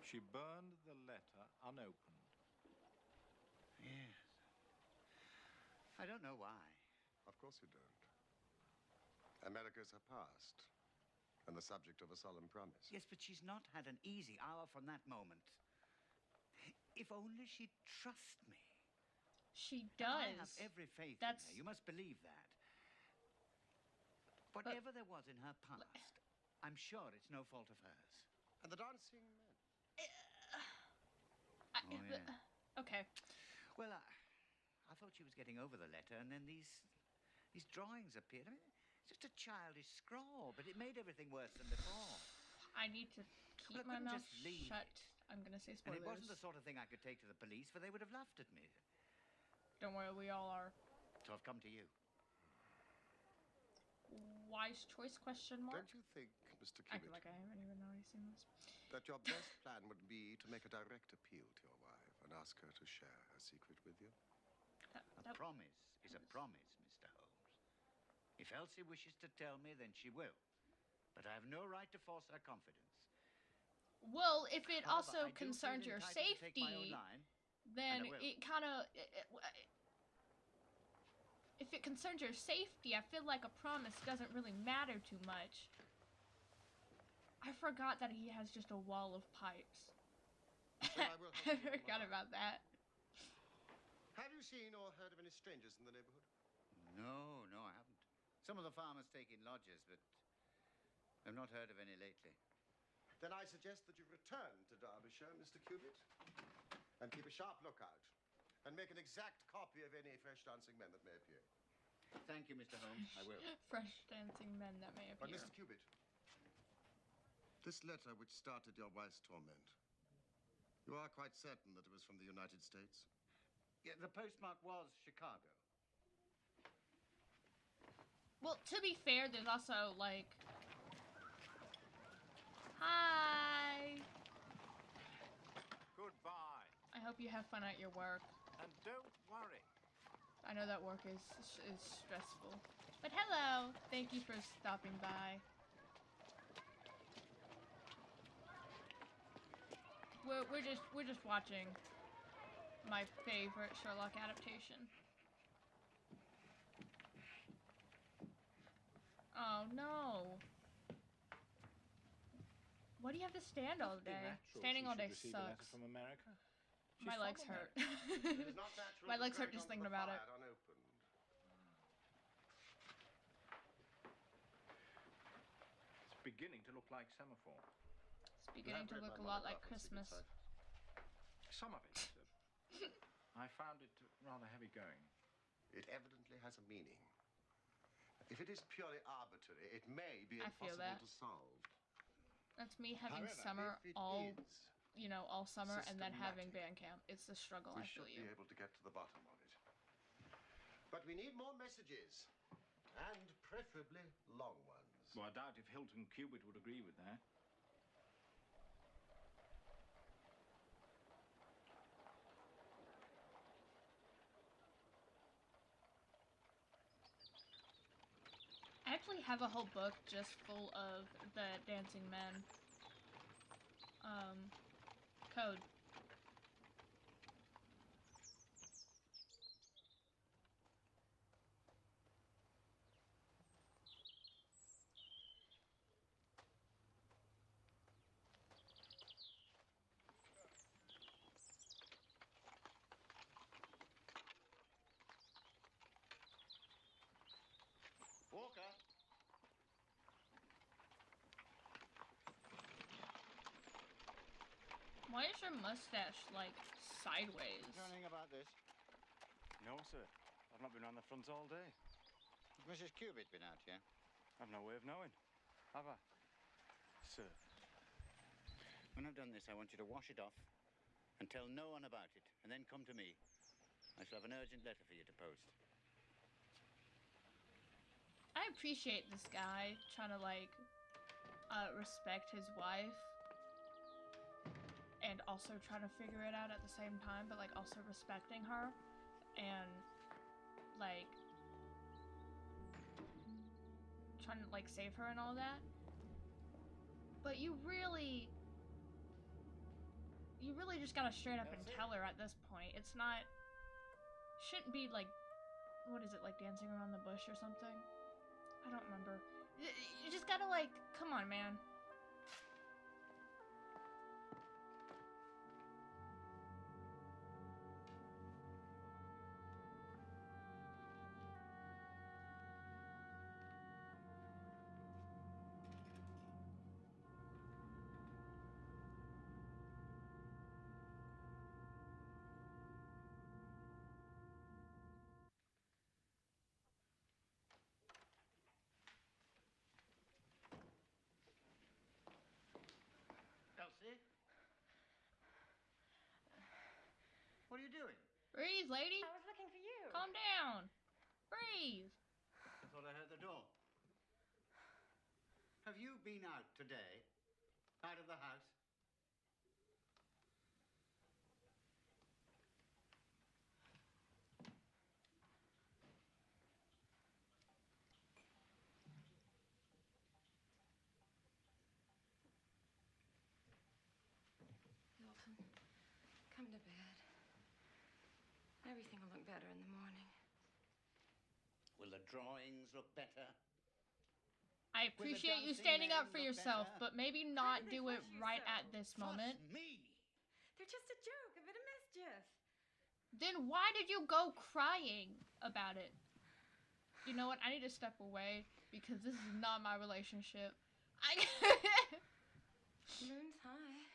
S4: She burned the letter unopened.
S12: Yes. I don't know why.
S5: Of course you don't. America's her past, and the subject of a solemn promise.
S12: Yes, but she's not had an easy hour from that moment. If only she'd trust me.
S1: She
S12: I
S1: does.
S12: have every faith
S1: That's...
S12: in her. You must believe that. Whatever there was in her past, I'm sure it's no fault of hers.
S5: And the dancing men.
S1: Okay.
S12: Well, I thought she was getting over the letter, and then these drawings appeared. I mean, it's just a childish scrawl, but it made everything worse than before.
S1: I need to keep my mouth shut. I'm gonna say spoilers.
S12: And it wasn't the sort of thing I could take to the police, for they would have laughed at me.
S1: Don't worry, we all are.
S12: So I've come to you.
S1: Wise choice, question mark?
S5: Don't you think, Mr.
S1: I
S5: Cubit,
S1: feel like I haven't even already seen this.
S5: that your best plan would be to make a direct appeal to your wife and ask her to share her secret with you?
S12: A promise is a promise, Mr. Holmes. If Elsie wishes to tell me, then she will. But I have no right to force her confidence.
S1: Well, if it
S12: However,
S1: also
S12: I do
S1: concerns
S12: feel
S1: your
S12: entitled to take
S1: safety,
S12: my own line,
S1: then
S12: and I will.
S1: it kind of... If it concerns your safety, I feel like a promise doesn't really matter too much. I forgot that he has just a wall of pipes. I forgot about that.
S5: Have you seen or heard of any strangers in the neighborhood?
S12: No, I haven't. Some of the farmers take in lodgers, but I've not heard of any lately.
S5: Then I suggest that you return to Derbyshire, Mr. Cubit, and keep a sharp lookout, and make an exact copy of any fresh dancing men that may appear.
S12: Thank you, Mr. Holmes. I will.
S1: Fresh dancing men that may
S5: But,
S1: appear.
S5: Mr. Cubit, this letter which started your wife's torment, you are quite certain that it was from the United States?
S12: Yeah, the postmark was Chicago.
S1: Well, to be fair, there's also, like... Hi!
S4: Goodbye.
S1: I hope you have fun at your work.
S4: And don't worry.
S1: I know that work is stressful. But hello! Thank you for stopping by. We're just watching my favorite Sherlock adaptation. Oh no. Why do you have to stand all day? Standing all day sucks.
S4: From America.
S1: My legs hurt.
S5: It is not natural
S1: My
S5: to
S1: legs hurt
S5: drag
S1: just
S5: onto
S1: thinking
S5: the
S1: about it.
S5: fire unopened.
S4: It's beginning to look like semaphore.
S1: It's beginning to look a lot like Christmas.
S4: Some of it. I found it rather heavy going.
S5: It evidently has a meaning. If it is purely arbitrary, it may be
S1: I feel
S5: impossible
S1: that.
S5: to solve.
S1: That's me having
S5: However,
S1: summer
S5: if it
S1: all
S5: is
S1: you know, all summer and then having
S5: Systematic.
S1: band camp. It's the struggle,
S5: We
S1: I feel
S5: should
S1: you.
S5: be able to get to the bottom of it. But we need more messages. And preferably long ones.
S4: Well, I doubt if Hilton Cubitt would agree with that.
S1: I actually have a whole book just full of the dancing men. Code.
S12: Walker.
S1: Why is your mustache, like, sideways?
S12: Is there anything about this?
S7: No, sir. I've not been on the front all day.
S12: Has Mrs. Cubitt been out here?
S7: I've no way of knowing. Have I? Sir.
S12: When I've done this, I want you to wash it off and tell no one about it, and then come to me. I shall have an urgent letter for you to post.
S1: I appreciate this guy trying to, like, respect his wife. And also trying to figure it out at the same time, but, like, also respecting her. And, like, trying to, like, save her and all that. But you really just gotta straight up and tell her at this point. It's not, shouldn't be, like, what is it, like, dancing around the bush or something? I don't remember. You just gotta, like, come on, man.
S12: Elsie? What are you doing?
S1: Breathe, lady.
S11: I was looking for you.
S1: Calm down. Breathe.
S12: I thought I heard the door. Have you been out today? Out of the house?
S11: Hilton, come to bed. Everything will look better in the morning.
S12: Will the drawings look better?
S1: I appreciate you standing up for yourself, but maybe not do it right at this moment.
S12: Me?
S11: They're just a joke, a bit of mischief.
S1: Then why did you go crying about it? You know what? I need to step away because this is not my relationship.
S11: Moon's high.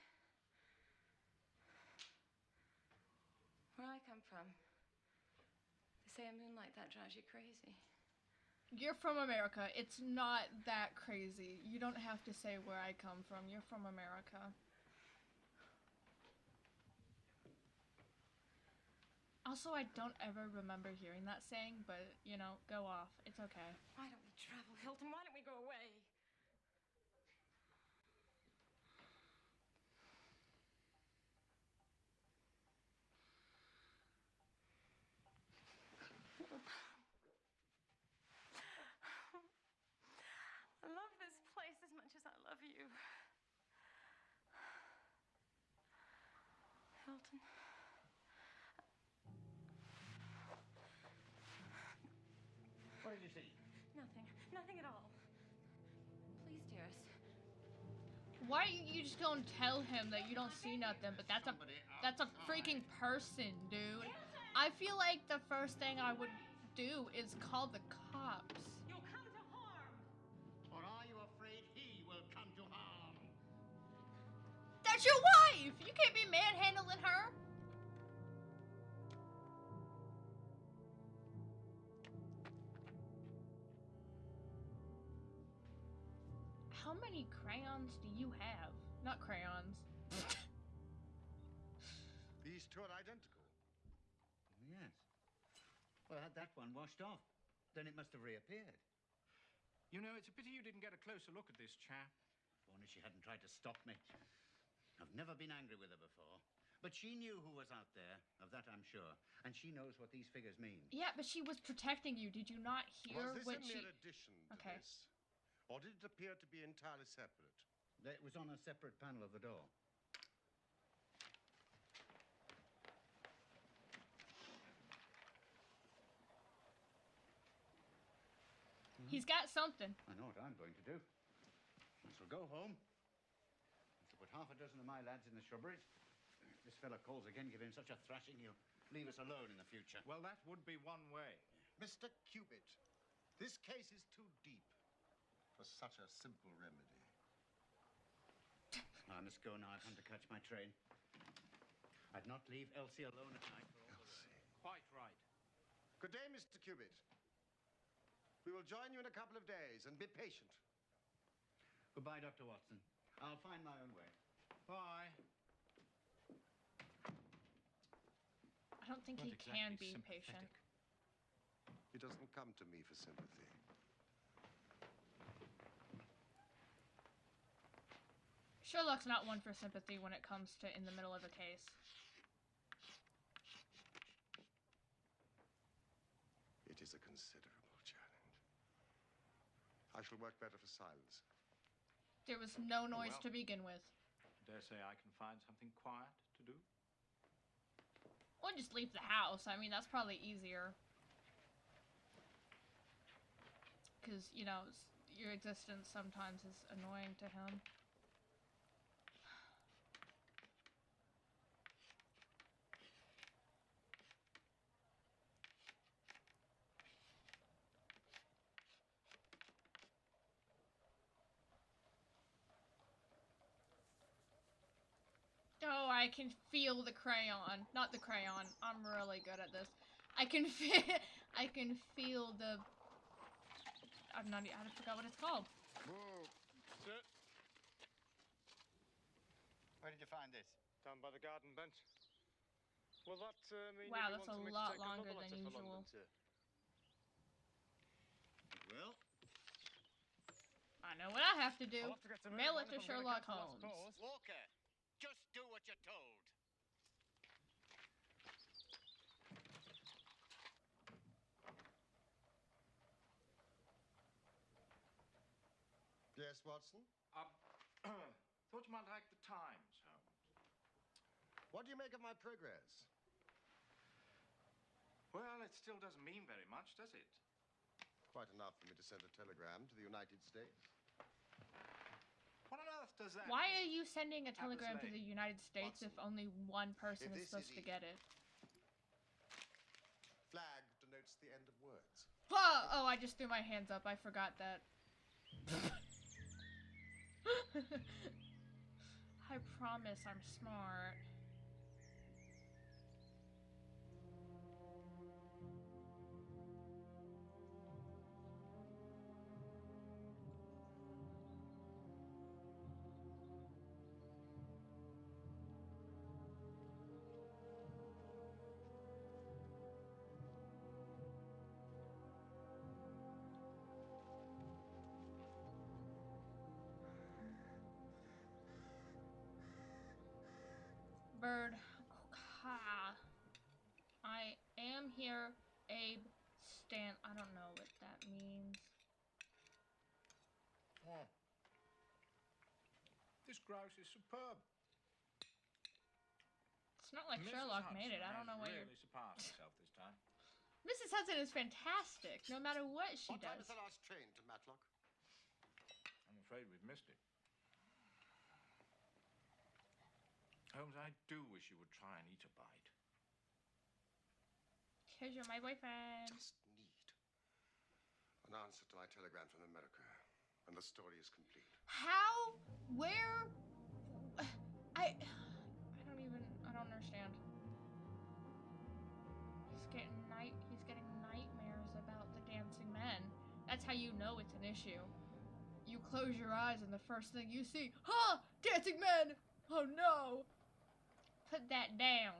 S11: Where I come from, they say a moon like that drives you crazy.
S1: You're from America. It's not that crazy. You don't have to say where I come from. You're from America. Also, I don't ever remember hearing that saying, but, you know, go off. It's okay.
S11: Why don't we travel, Hilton? Why don't we go away? I love this place as much as I love you. Hilton.
S12: What did you see?
S11: Nothing. Nothing at all. Please, dearest.
S1: Why you just gonna tell him that you don't see nothing, but that's a freaking person, dude. I feel like the first thing I would do is call the cops.
S11: You'll come to harm.
S12: Or are you afraid he will come to harm?
S1: That's your wife! You can't be manhandling her! How many crayons do you have? Not crayons.
S5: These two are identical.
S12: Yes. Well, I had that one washed off. Then it must have reappeared.
S4: You know, it's a pity you didn't get a closer look at this chap.
S12: If only she hadn't tried to stop me. I've never been angry with her before. But she knew who was out there, of that I'm sure. And she knows what these figures mean.
S1: Yeah, but she was protecting you. Did you not hear
S5: Was this
S1: what
S5: a
S1: she...
S5: mere addition to this? Or did it appear to be entirely separate?
S12: It was on a separate panel of the door.
S1: He's got something.
S12: I know what I'm going to do. I shall go home. I shall put half a dozen of my lads in the shrubberies. If this fella calls again, give him such a thrashing, he'll leave us alone in the future.
S4: Well, that would be one way.
S5: Mr. Cubit, this case is too deep for such a simple remedy.
S12: I must go now. I've come to catch my train. I'd not leave Elsie alone at night for all the rest.
S4: Quite right.
S5: Good day, Mr. Cubit. We will join you in a couple of days, and be patient.
S12: Goodbye, Dr. Watson. I'll find my own way.
S4: Bye.
S1: I don't think
S4: Not
S1: he can
S4: exactly
S1: be patient.
S5: He doesn't come to me for sympathy.
S1: Sherlock's not one for sympathy when it comes to in the middle of a case.
S5: It is a considerable challenge. I shall work better for silence.
S1: There was no noise to begin with.
S4: Dare say I can find something quiet to do.
S1: Or just leave the house. I mean, that's probably easier. Because, you know, your existence sometimes is annoying to him. Oh, I can feel the crayon. Not the crayon. I'm really good at this. I can feel the... I forgot what it's called.
S7: Whoa. Sir?
S12: Where did you find this?
S7: Down by the garden bench. Will that mean
S1: Wow,
S7: you'll be
S1: that's a
S7: wanting me to
S1: lot
S7: take
S1: longer
S7: another
S1: than
S7: letter for
S1: usual.
S7: London, sir?
S12: It will.
S1: I know what I have to do.
S7: I'll have to get to
S1: Mail
S7: move
S1: it to
S7: on if I'm gonna
S1: Sherlock
S7: catch the last
S1: Holmes.
S7: post.
S12: Walker, just do what you're told.
S5: Yes, Watson?
S4: Thought you might like the Times, Holmes.
S5: What do you make of my progress?
S4: Well, it still doesn't mean very much, does it?
S5: Quite enough for me to send a telegram to the United States.
S4: What on earth does that
S1: Why
S4: mean?
S1: are you sending a telegram to the
S4: Lane.
S1: United States if only one person
S5: If
S1: is
S5: this
S1: supposed
S5: is
S1: to get it?
S5: Flag denotes the end of words.
S1: Oh, I just threw my hands up. I forgot that. I promise I'm smart. Bird. I am here, Abe Stan. I don't know what that means.
S4: Oh. This grouse is superb.
S1: It's not like
S4: Mrs.
S1: Sherlock
S4: Hudson
S1: made it. I don't know
S4: has
S1: what you're...
S4: really surpassed herself this time.
S1: Mrs. Hudson is fantastic, no matter what she
S5: What time
S1: does.
S5: is the last train to Matlock?
S4: I'm afraid we've missed it. Holmes, I do wish you would try and eat a bite.
S1: Because you're my boyfriend.
S5: Just need an answer to my telegram from America, and the story is complete.
S1: How? Where? I don't understand. He's getting nightmares about the dancing men. That's how you know it's an issue. You close your eyes and the first thing you see, dancing men! Oh no! Put that down.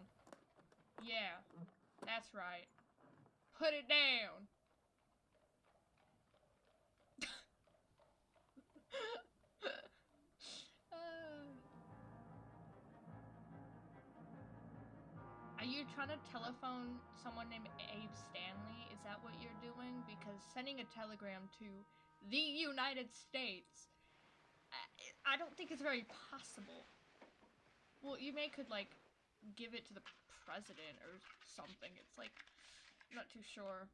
S1: Yeah, that's right. Put it down. Are you trying to telephone someone named Abe Stanley? Is that what you're doing? Because sending a telegram to the United States, I don't think it's very possible. Well, you could, like, give it to the president or something. It's like, I'm not too sure.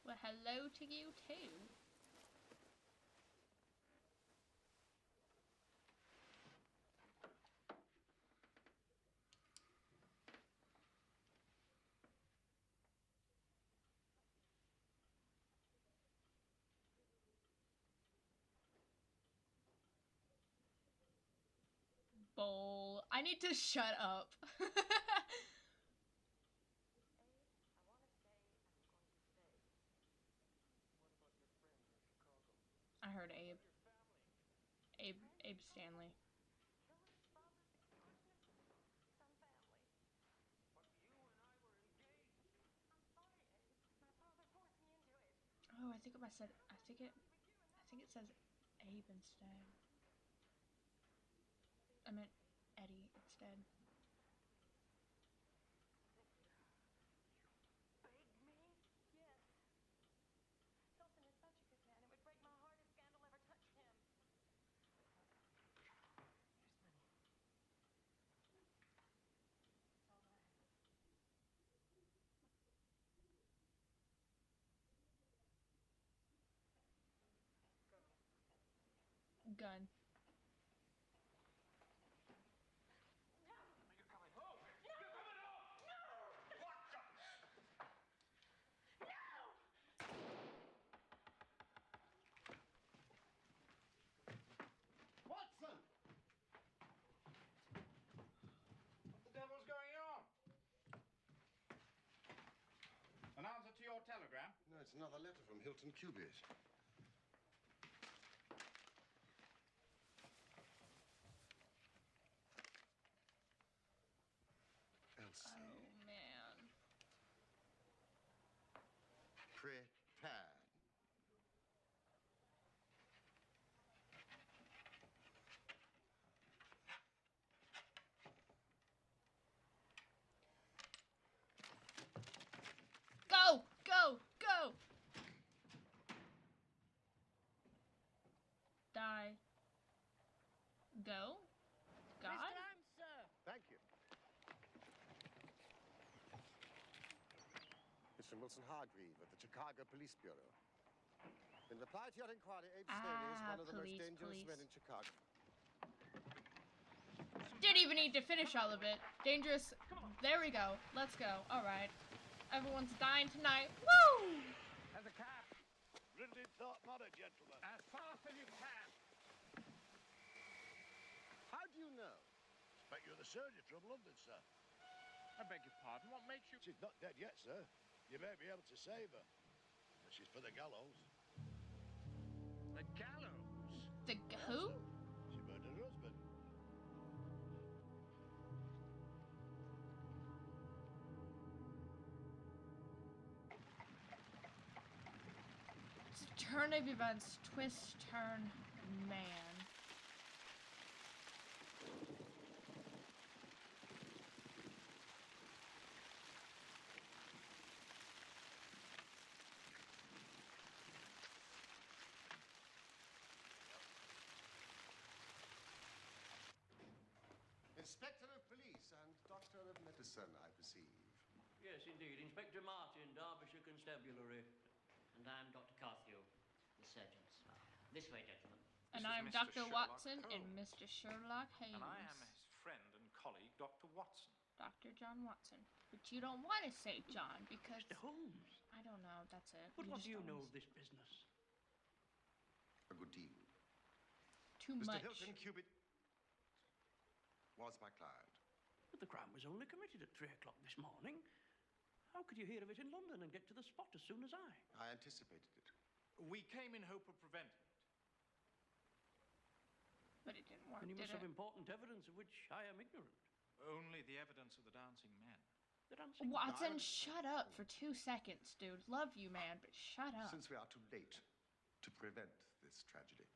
S1: Well, hello to you too. Bowl. I need to shut up. I heard Abe. Abe Stanley. Oh, I think it says Abe instead. I meant Eddie instead. Gun.
S12: Watson! What the devil's going on? An answer to your telegram?
S5: No, it's another letter from Hilton Cubitt. Elsie.
S1: Oh, man.
S5: Prepared.
S1: Go! Go! Go! Die. Go? God?
S2: Thank you. Mr. Wilson Hargreave of the Chicago Police Bureau. In reply to your inquiry, Abe Stanley is one of the most dangerous men in Chicago.
S1: Didn't even need to finish all of it. Dangerous. There we go. Let's go. Alright. Everyone's dying tonight. Woo!
S12: As a cab.
S6: Ridden in thought mother, gentlemen.
S12: As fast as you can.
S2: How do you know?
S6: Expect you're the surgeon from London, sir.
S12: I beg your pardon, what makes you...
S6: She's not dead yet, sir. You may be able to save her. But she's for the gallows.
S12: The gallows?
S1: The who?
S6: She murdered her husband.
S1: Turn of events. Twist, turn, man.
S5: Inspector of Police and Doctor of Medicine, I perceive.
S13: Yes, indeed. Inspector Martin, Derbyshire Constabulary. And I'm Dr. Carthew, the surgeons. This way, gentlemen.
S1: And I'm Dr. Watson and Mr. Sherlock Holmes.
S4: And I am his friend and colleague, Dr. Watson.
S1: Dr. John Watson. But you don't want to say John because...
S13: Mr. Holmes.
S1: I don't know, that's it.
S13: But what do you
S1: don't
S13: know of this business?
S5: A good deal.
S1: Too
S5: Mr.
S1: much.
S5: Hilton Cubitt was my client.
S13: But the crime was only committed at 3 o'clock this morning. How could you hear of it in London and get to the spot as soon as I?
S5: I anticipated it.
S4: We came in hope of preventing it.
S1: But it didn't work,
S13: And you
S1: did
S13: must have
S1: it?
S13: important evidence of which I am ignorant.
S4: Only the evidence of the dancing men.
S13: The dancing
S1: Watson, shut up for 2 seconds, dude. Love you, man, but shut up.
S5: Since we are too late to prevent this tragedy,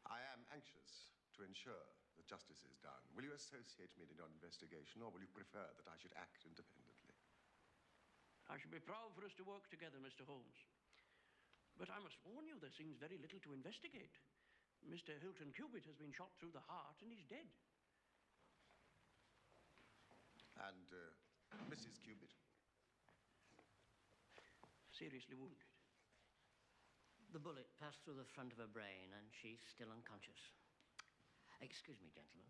S5: I am anxious to ensure that justice is done. Will you associate me in your investigation, or will you prefer that I should act independently?
S13: I should be proud for us to work together, Mr. Holmes. But I must warn you, there seems very little to investigate. Mr. Hilton Cubitt has been shot through the heart and he's dead.
S5: And Mrs. Cubitt?
S13: Seriously wounded.
S14: The bullet passed through the front of her brain and she's still unconscious. Excuse me, gentlemen.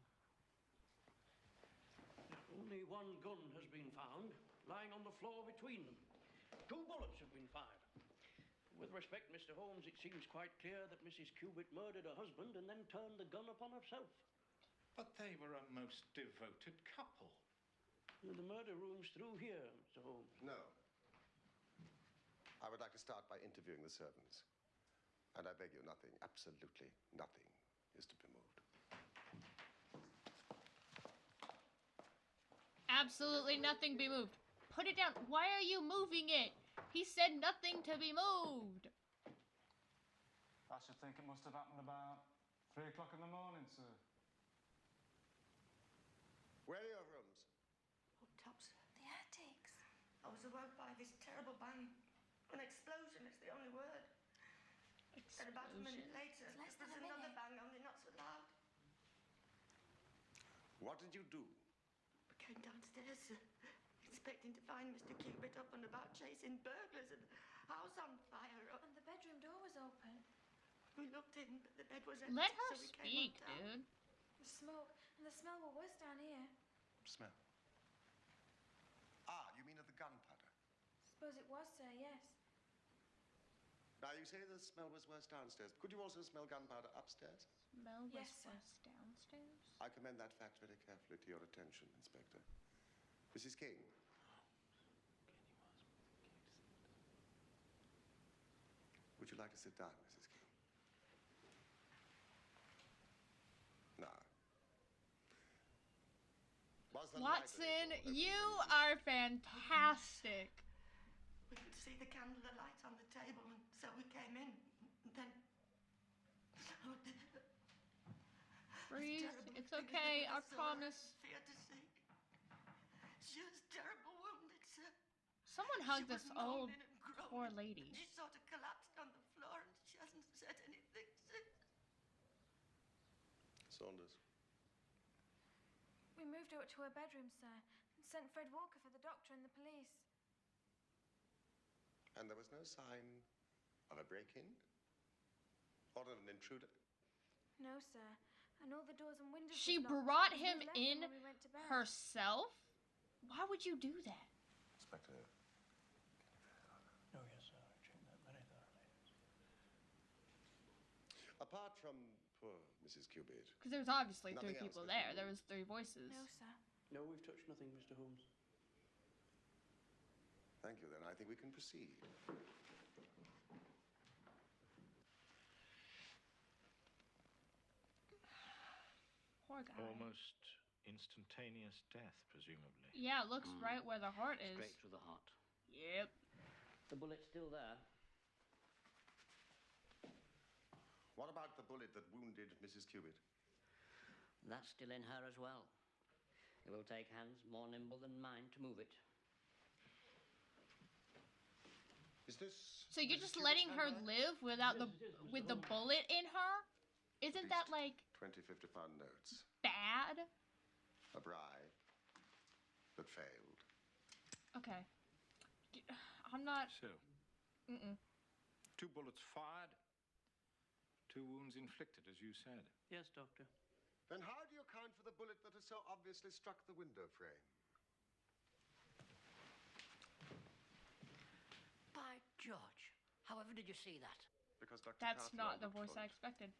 S13: Only one gun has been found, lying on the floor between them. 2 bullets have been fired. With respect, Mr. Holmes, it seems quite clear that Mrs. Cubitt murdered her husband and then turned the gun upon herself.
S4: But they were a most devoted couple.
S13: The murder room's through here, Mr. Holmes.
S5: No. I would like to start by interviewing the servants. And I beg you, nothing, absolutely nothing, is to be moved.
S1: Absolutely nothing be moved. Put it down. Why are you moving it? He said nothing to be moved.
S7: I should think it must have happened about 3 o'clock in the morning, sir.
S5: Where are your rooms?
S11: Up top, sir. The attics. I was awoke by this terrible bang. An explosion is the only word. And about a minute later, there was another bang, only not so loud.
S5: What did you do?
S11: I came downstairs, sir, expecting to find Mr. Cubitt up and about chasing burglars and the house on fire. And the bedroom door was open. We looked in, but the bed was empty.
S1: Let her
S11: so we
S1: speak,
S11: came on down.
S1: dude.
S11: The smoke and the smell were worse down here.
S5: Smell. Ah, you mean of the gunpowder?
S11: Suppose it was, sir, yes.
S5: Now, you say the smell was worse downstairs. Could you also smell gunpowder upstairs?
S1: Smell was
S11: Yes, sir.
S1: worse downstairs?
S5: I commend that fact very carefully to your attention, Inspector. Mrs. King. Would you like to sit down, Mrs. King? Now. Was the
S1: Watson,
S5: library door
S1: you
S5: open?
S1: are fantastic.
S11: We could see the candle alight on the table, and so we came in. And then...
S1: Breathe. It's okay. I promise.
S11: Fear to see. She was terrible wounded, sir.
S1: Someone hug
S11: She
S1: this
S11: was
S1: old,
S11: moaning and groaning.
S1: poor lady.
S11: She sort of collapsed on the floor, and she hasn't said anything since.
S5: Saunders.
S11: We moved her to her bedroom, sir, and sent Fred Walker for the doctor and the police.
S5: And there was no sign of a break-in? Or of an intruder?
S11: No, sir. And all the doors and windows.
S1: She
S11: was locked
S1: brought
S11: because
S1: him
S11: we left
S1: in
S11: them when we went to bed.
S1: herself? Why would you do that?
S5: Inspector.
S13: Oh, yes, sir. I checked that very thoroughly.
S5: Apart from poor Mrs. Cubitt.
S1: Because there was obviously
S5: Nothing
S1: 3
S5: else
S1: people
S5: has
S1: there.
S5: been
S1: There was 3 voices.
S11: No, sir.
S13: No, we've touched nothing, Mr. Holmes.
S5: Thank you, then. I think we can proceed.
S1: Poor guy.
S4: Almost instantaneous death, presumably.
S1: Yeah, it looks right where the heart is.
S14: Straight through the heart.
S1: Yep.
S14: The bullet's still there.
S5: What about the bullet that wounded Mrs. Cubitt?
S14: That's still in her as well. It will take hands more nimble than mine to move it.
S5: Is this...
S1: So you're
S5: Mrs.
S1: just
S5: Cubitt's
S1: letting her
S5: handbag?
S1: live without
S13: Yes,
S1: the
S13: it is, Mr.
S1: with the
S13: Holmes.
S1: bullet in her? Isn't that like
S5: 20 50-pound notes.
S1: bad?
S5: A bribe that failed.
S1: Okay. I'm not.
S4: So,
S1: Mm-mm.
S4: 2 bullets fired, 2 wounds inflicted, as you said.
S13: Yes, Doctor.
S5: Then how do you account for the bullet that has so obviously struck the window frame?
S14: By George. However did you see that?
S5: Because Dr.
S1: That's
S5: Cartwright
S1: not the
S5: looked
S1: voice
S5: for
S1: I
S5: it.
S1: expected.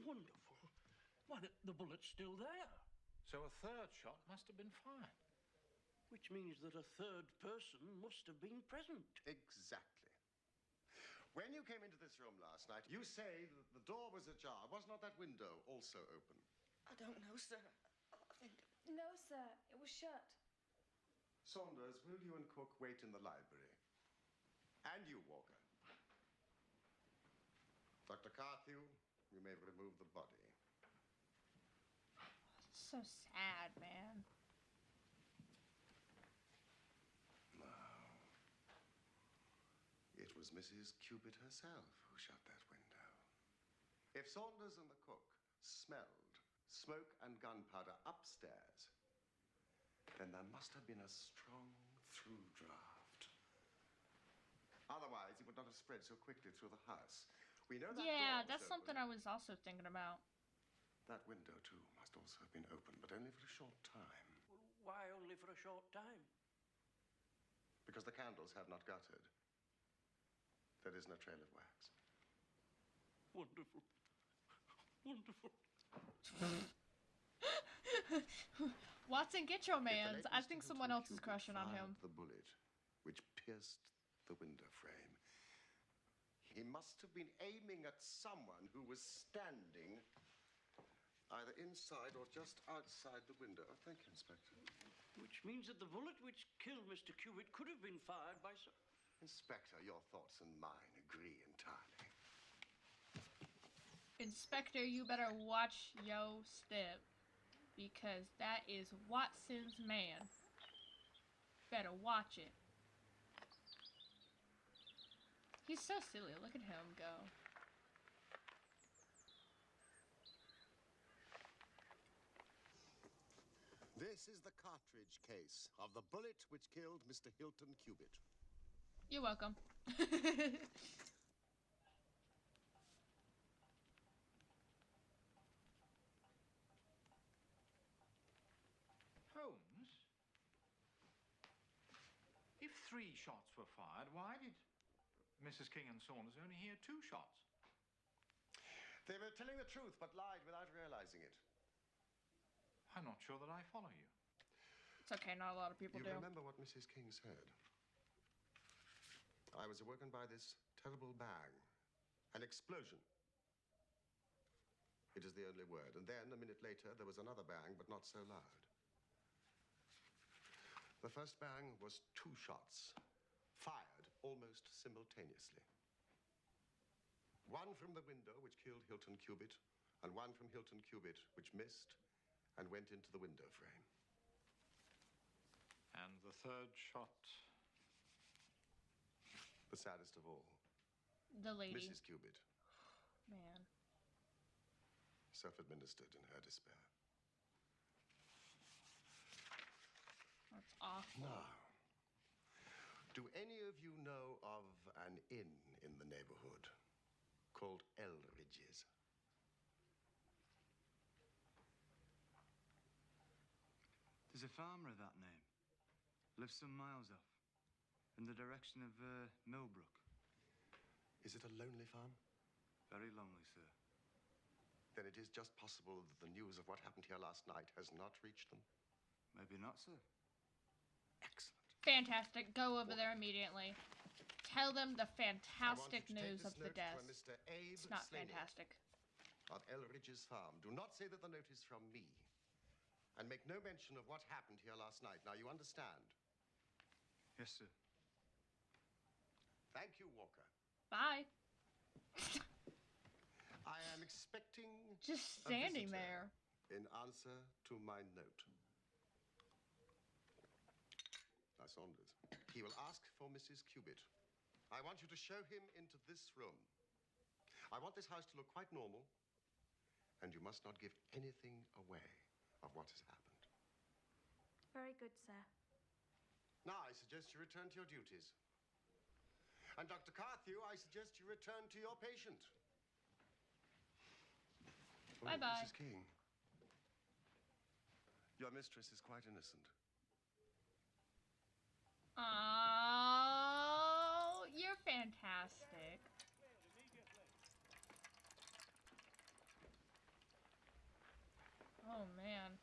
S13: Wonderful. Why, the bullet's still there.
S4: So a 3rd shot must have been fired.
S13: Which means that a 3rd person must have been present.
S5: Exactly. When you came into this room last night, you say that the door was ajar. Was not that window also open?
S11: I don't know, sir. I think... No, sir. It was shut.
S5: Saunders, will you and Cook wait in the library? And you, Walker. Dr. Carthew, you may remove the body.
S1: So sad, man.
S5: No. It was Mrs. Cubitt herself who shut that window. If Saunders and the cook smelled smoke and gunpowder upstairs, then there must have been a strong through draft. Otherwise, it would not have spread so quickly through the house. We know that
S1: yeah,
S5: door was
S1: that's something
S5: open.
S1: I was also thinking about.
S5: That window, too, must also have been open, but only for a short time.
S13: Why only for a short time?
S5: Because the candles have not guttered. There is no trail of wax.
S13: Wonderful. Wonderful.
S1: Watson, get your
S5: If the
S1: mans.
S5: late
S1: I
S5: Mr.
S1: think
S5: Hilton
S1: someone else is
S5: Cubitt
S1: crushing on
S5: fired
S1: him.
S5: the bullet which pierced the window frame, he must have been aiming at someone who was standing either inside or just outside the window. Oh, thank you, Inspector.
S13: Which means that the bullet which killed Mr. Cubitt could have been fired by some...
S5: Inspector, your thoughts and mine agree entirely.
S1: Inspector, you better watch yo step. Because that is Watson's man. Better watch it. He's so silly. Look at him go.
S5: This is the cartridge case of the bullet which killed Mr. Hilton Cubitt.
S1: You're welcome.
S4: Holmes? If 3 shots were fired, why did Mrs. King and Saunders only hear 2 shots?
S5: They were telling the truth, but lied without realizing it.
S4: I'm not sure that I follow you.
S1: It's okay, not a lot of people
S5: You
S1: do.
S5: remember what Mrs. King said? I was awoken by this terrible bang. An explosion. It is the only word. And then, a minute later, there was another bang, but not so loud. The first bang was 2 shots, fired almost simultaneously. One from the window, which killed Hilton Cubitt, and one from Hilton Cubitt, which missed and went into the window frame.
S4: And the 3rd shot?
S5: The saddest of all.
S1: The lady.
S5: Mrs. Cubitt.
S1: Man.
S5: Self-administered in her despair.
S1: That's awful.
S5: Now, do any of you know of an inn in the neighborhood called Elridge's?
S15: There's a farmer of that name. Lives some miles off, in the direction of Millbrook.
S5: Is it a lonely farm?
S15: Very lonely, sir.
S5: Then it is just possible that the news of what happened here last night has not reached them.
S15: Maybe not, sir.
S5: Excellent.
S1: Fantastic. Go over there immediately. Tell them the fantastic
S5: I want you to take
S1: news of
S5: this
S1: the
S5: note
S1: death.
S5: from Mr. Abe
S1: It's not
S5: Slaney
S1: fantastic.
S5: of Elridge's farm. Do not say that the note is from me. And make no mention of what happened here last night. Now, you understand?
S15: Yes, sir.
S5: Thank you, Walker.
S1: Bye.
S5: I am expecting
S1: Just
S5: a
S1: standing
S5: visitor
S1: there.
S5: in answer to my note. Now, Saunders, he will ask for Mrs. Cubitt. I want you to show him into this room. I want this house to look quite normal, and you must not give anything away of what has happened.
S11: Very good, sir.
S5: Now, I suggest you return to your duties. And Dr. Carthew, I suggest you return to your patient.
S1: Bye-bye.
S5: Mrs. King, your mistress is quite innocent.
S1: Oh, you're fantastic. Oh, man.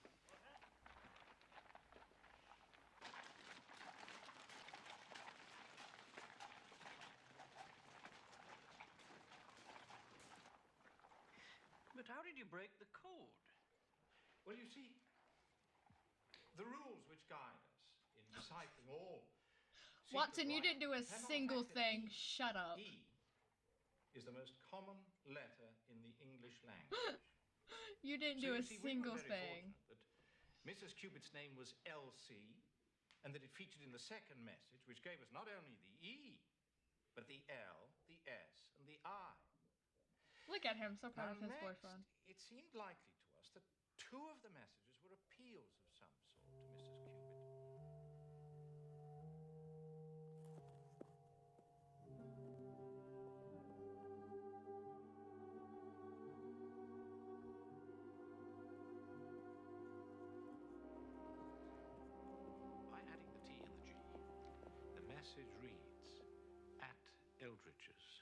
S4: But how did you break the code? Well, you see, the rules which guide us in deciphering all
S1: Watson, you didn't do a single thing. Shut up.
S4: E is the most common letter in the English language.
S1: You didn't do a single thing.
S4: That Mrs. Cubit's name was Elsie, and that it featured in the second message, which gave us not only the E, but the L, the S, and the I.
S1: Look at him, so proud of his
S4: Next,
S1: boyfriend.
S4: it seemed likely to us that two of the messages were appeals of some sort to Mrs. Cubit. By adding the T and the G, the message reads, "At Eldridge's,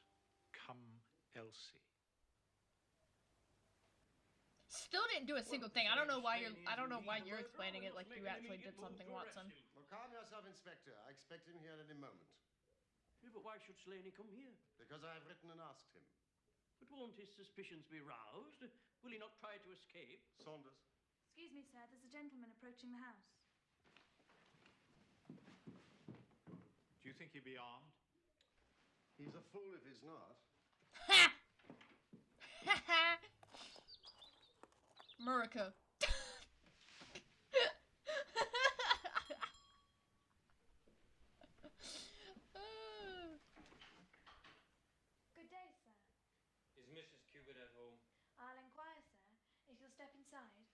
S4: come Elsie."
S1: Still didn't do a single thing. I don't know why you're explaining it like you actually did something, Watson.
S5: Well, calm yourself, Inspector. I expect him here any moment.
S13: Yeah, but why should Slaney come here?
S5: Because I have written and asked him.
S13: But won't his suspicions be roused? Will he not try to escape?
S5: Saunders.
S16: Excuse me, sir. There's a gentleman approaching the house.
S4: Do you think he'd be armed?
S5: He's a fool if he's not.
S1: Ha! Ha ha! Murica.
S16: Good day, sir.
S17: Is Mrs. Cubit at home?
S16: I'll inquire, sir, if you'll step inside.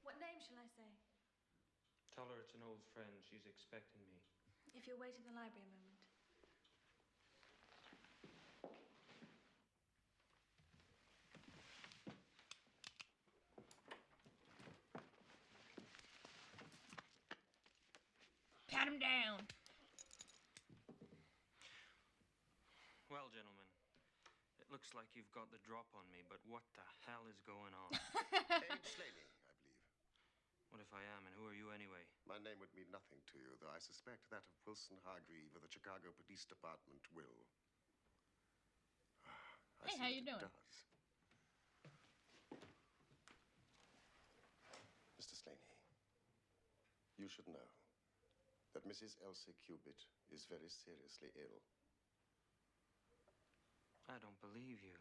S16: What name shall I say?
S17: Tell her it's an old friend. She's expecting me.
S16: If you'll wait in the library a moment.
S1: Pat him down.
S17: Well, gentlemen, it looks like you've got the drop on me, but what the hell is going on?
S5: David Slaney, I believe.
S17: What if I am, and who are you anyway?
S5: My name would mean nothing to you, though I suspect that of Wilson Hargreave of the Chicago Police Department will.
S1: Hey, how you doing?
S5: Does. Mr. Slaney, you should know that Mrs. Elsie Cubit is very seriously ill.
S17: I don't believe you.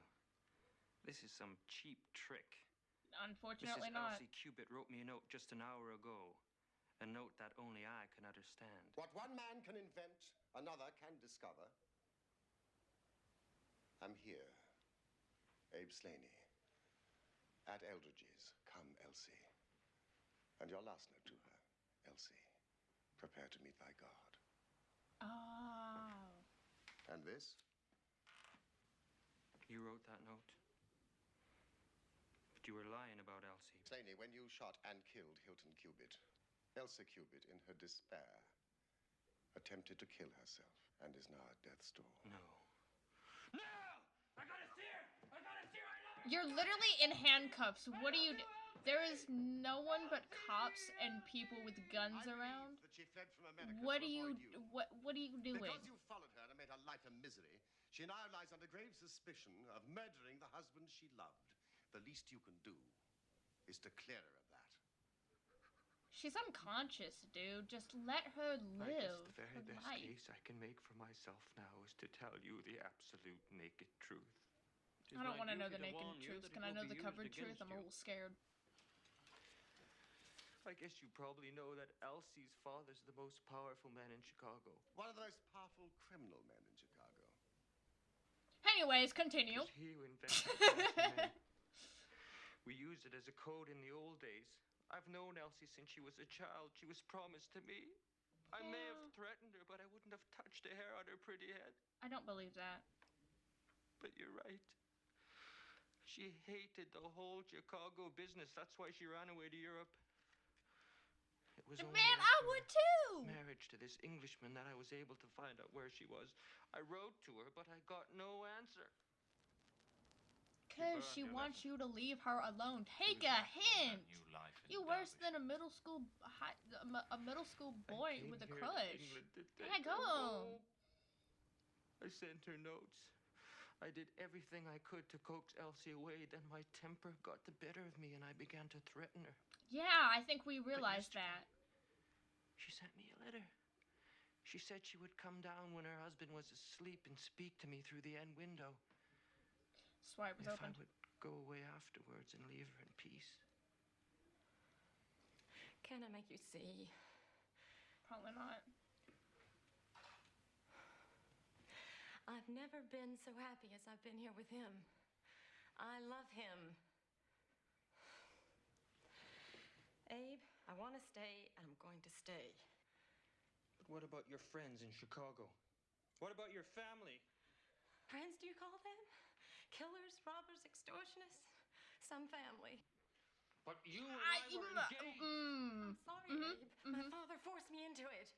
S17: This is some cheap trick.
S1: Unfortunately
S17: Mrs.
S1: not.
S17: Elsie Cubit wrote me a note just an hour ago. A note that only I can understand.
S5: What one man can invent, another can discover. I'm here, Abe Slaney, at Eldridge's. Come, Elsie. And your last note to her, Elsie. Prepare to meet thy God.
S1: Oh.
S5: And this?
S17: You wrote that note? But you were lying about Elsie.
S5: Slaney, when you shot and killed Hilton Cubit, Elsie Cubit, in her despair, attempted to kill herself and is now at death's door.
S17: No. No! I gotta see her! I gotta see her! I love her!
S1: You're literally in handcuffs. What do you do? There is no one but cops and people with guns around.
S5: That she fled from America
S1: What
S5: to
S1: are you
S5: avoid you.
S1: what are you doing?
S5: Because you followed her and made her life a misery, she now lies under grave suspicion of murdering the husband she loved. The least you can do is to clear her of that.
S1: She's unconscious, dude. Just let her live.
S17: I guess the very
S1: her
S17: best
S1: life.
S17: case I can make for myself now is to tell you the absolute naked truth.
S1: I don't want to know the naked truth. Can I know the covered truth? I'm a little scared.
S17: I guess you probably know that Elsie's father's the most powerful man in Chicago.
S5: One of the most powerful criminal men in Chicago.
S1: Anyways, continue.
S17: It's he who invented the We used it as a code in the old days. I've known Elsie since she was a child. She was promised to me. I may have threatened her, but I wouldn't have touched a hair on her pretty head.
S1: I don't believe that.
S17: But you're right. She hated the whole Chicago business. That's why she ran away to Europe. It was only
S1: Man, I
S17: after
S1: would
S17: her
S1: too!
S17: marriage to this Englishman that I was able to find out where she was. I wrote to her, but I got no answer.
S1: Because she wants you to leave her alone. Take a hint. You worse than a middle school boy with a crush. Go.
S17: I sent her notes. I did everything I could to coax Elsie away. Then my temper got the better of me, and I began to threaten her.
S1: Yeah, I think we realized that.
S17: She sent me a letter. She said she would come down when her husband was asleep and speak to me through the end window.
S1: Swipe was open.
S17: If I would go away afterwards and leave her in peace.
S18: Can I make you see?
S1: Probably not.
S18: I've never been so happy as I've been here with him. I love him. Abe, I want to stay, and I'm going to stay.
S17: But what about your friends in Chicago? What about your family?
S18: Friends, do you call them? Killers, robbers, extortionists? Some family.
S17: But you and I were engaged.
S18: I'm sorry, Abe. My father forced me into it.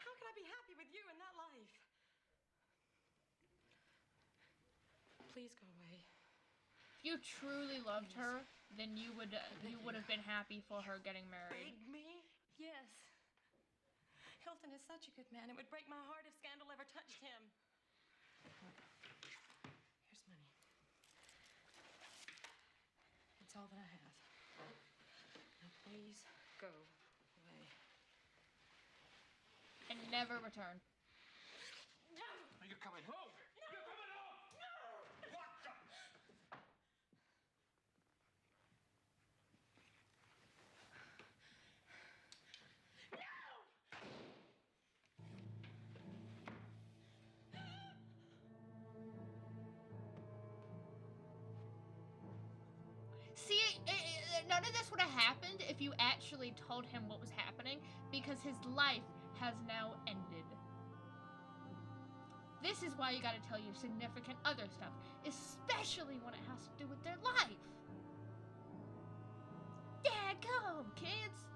S18: How can I be happy with you in that life? Please go away.
S1: If you truly loved her, then you would have been happy for her getting married.
S18: Beg me? Yes. Hilton is such a good man. It would break my heart if scandal ever touched him. Here's money. It's all that I have. Now please go away.
S1: And never return.
S18: No!
S17: Are you coming home? You're coming home!
S18: No!
S17: What the?
S1: See, none of this would have happened if you actually told him what was happening, because his life has now ended. This is why you gotta tell your significant other stuff, especially when it has to do with their life. Dadgum, kids!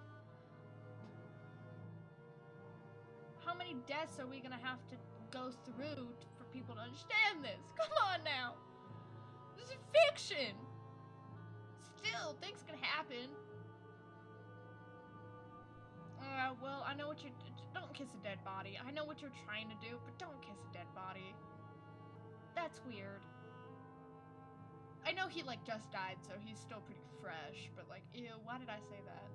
S1: How many deaths are we gonna have to go through for people to understand this? Come on now! This is fiction! Still, things can happen. Well, I know what you're... Don't kiss a dead body. I know what you're trying to do, but don't kiss a dead body. That's weird. I know he, like, just died, so he's still pretty fresh, but, like, ew, why did I say that?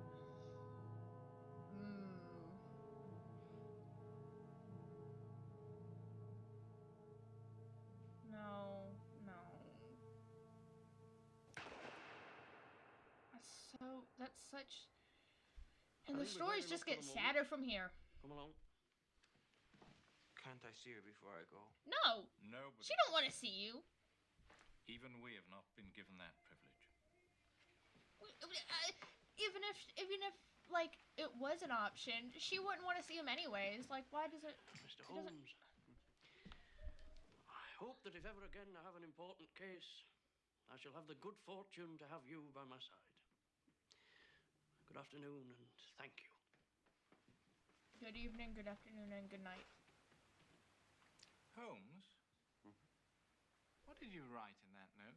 S1: No. That's such... And the stories just get sadder from here.
S17: Come along. Can't I see her before I go?
S1: No!
S4: Nobody.
S1: She don't want to see you.
S4: Even we have not been given that privilege.
S1: Even if like it was an option, she wouldn't want to see him anyways. Like, why does it?
S13: Mr. Holmes, I hope that if ever again I have an important case, I shall have the good fortune to have you by my side. Good afternoon, and thank you.
S1: Good evening, good afternoon, and good night.
S4: Holmes, what did you write in that note?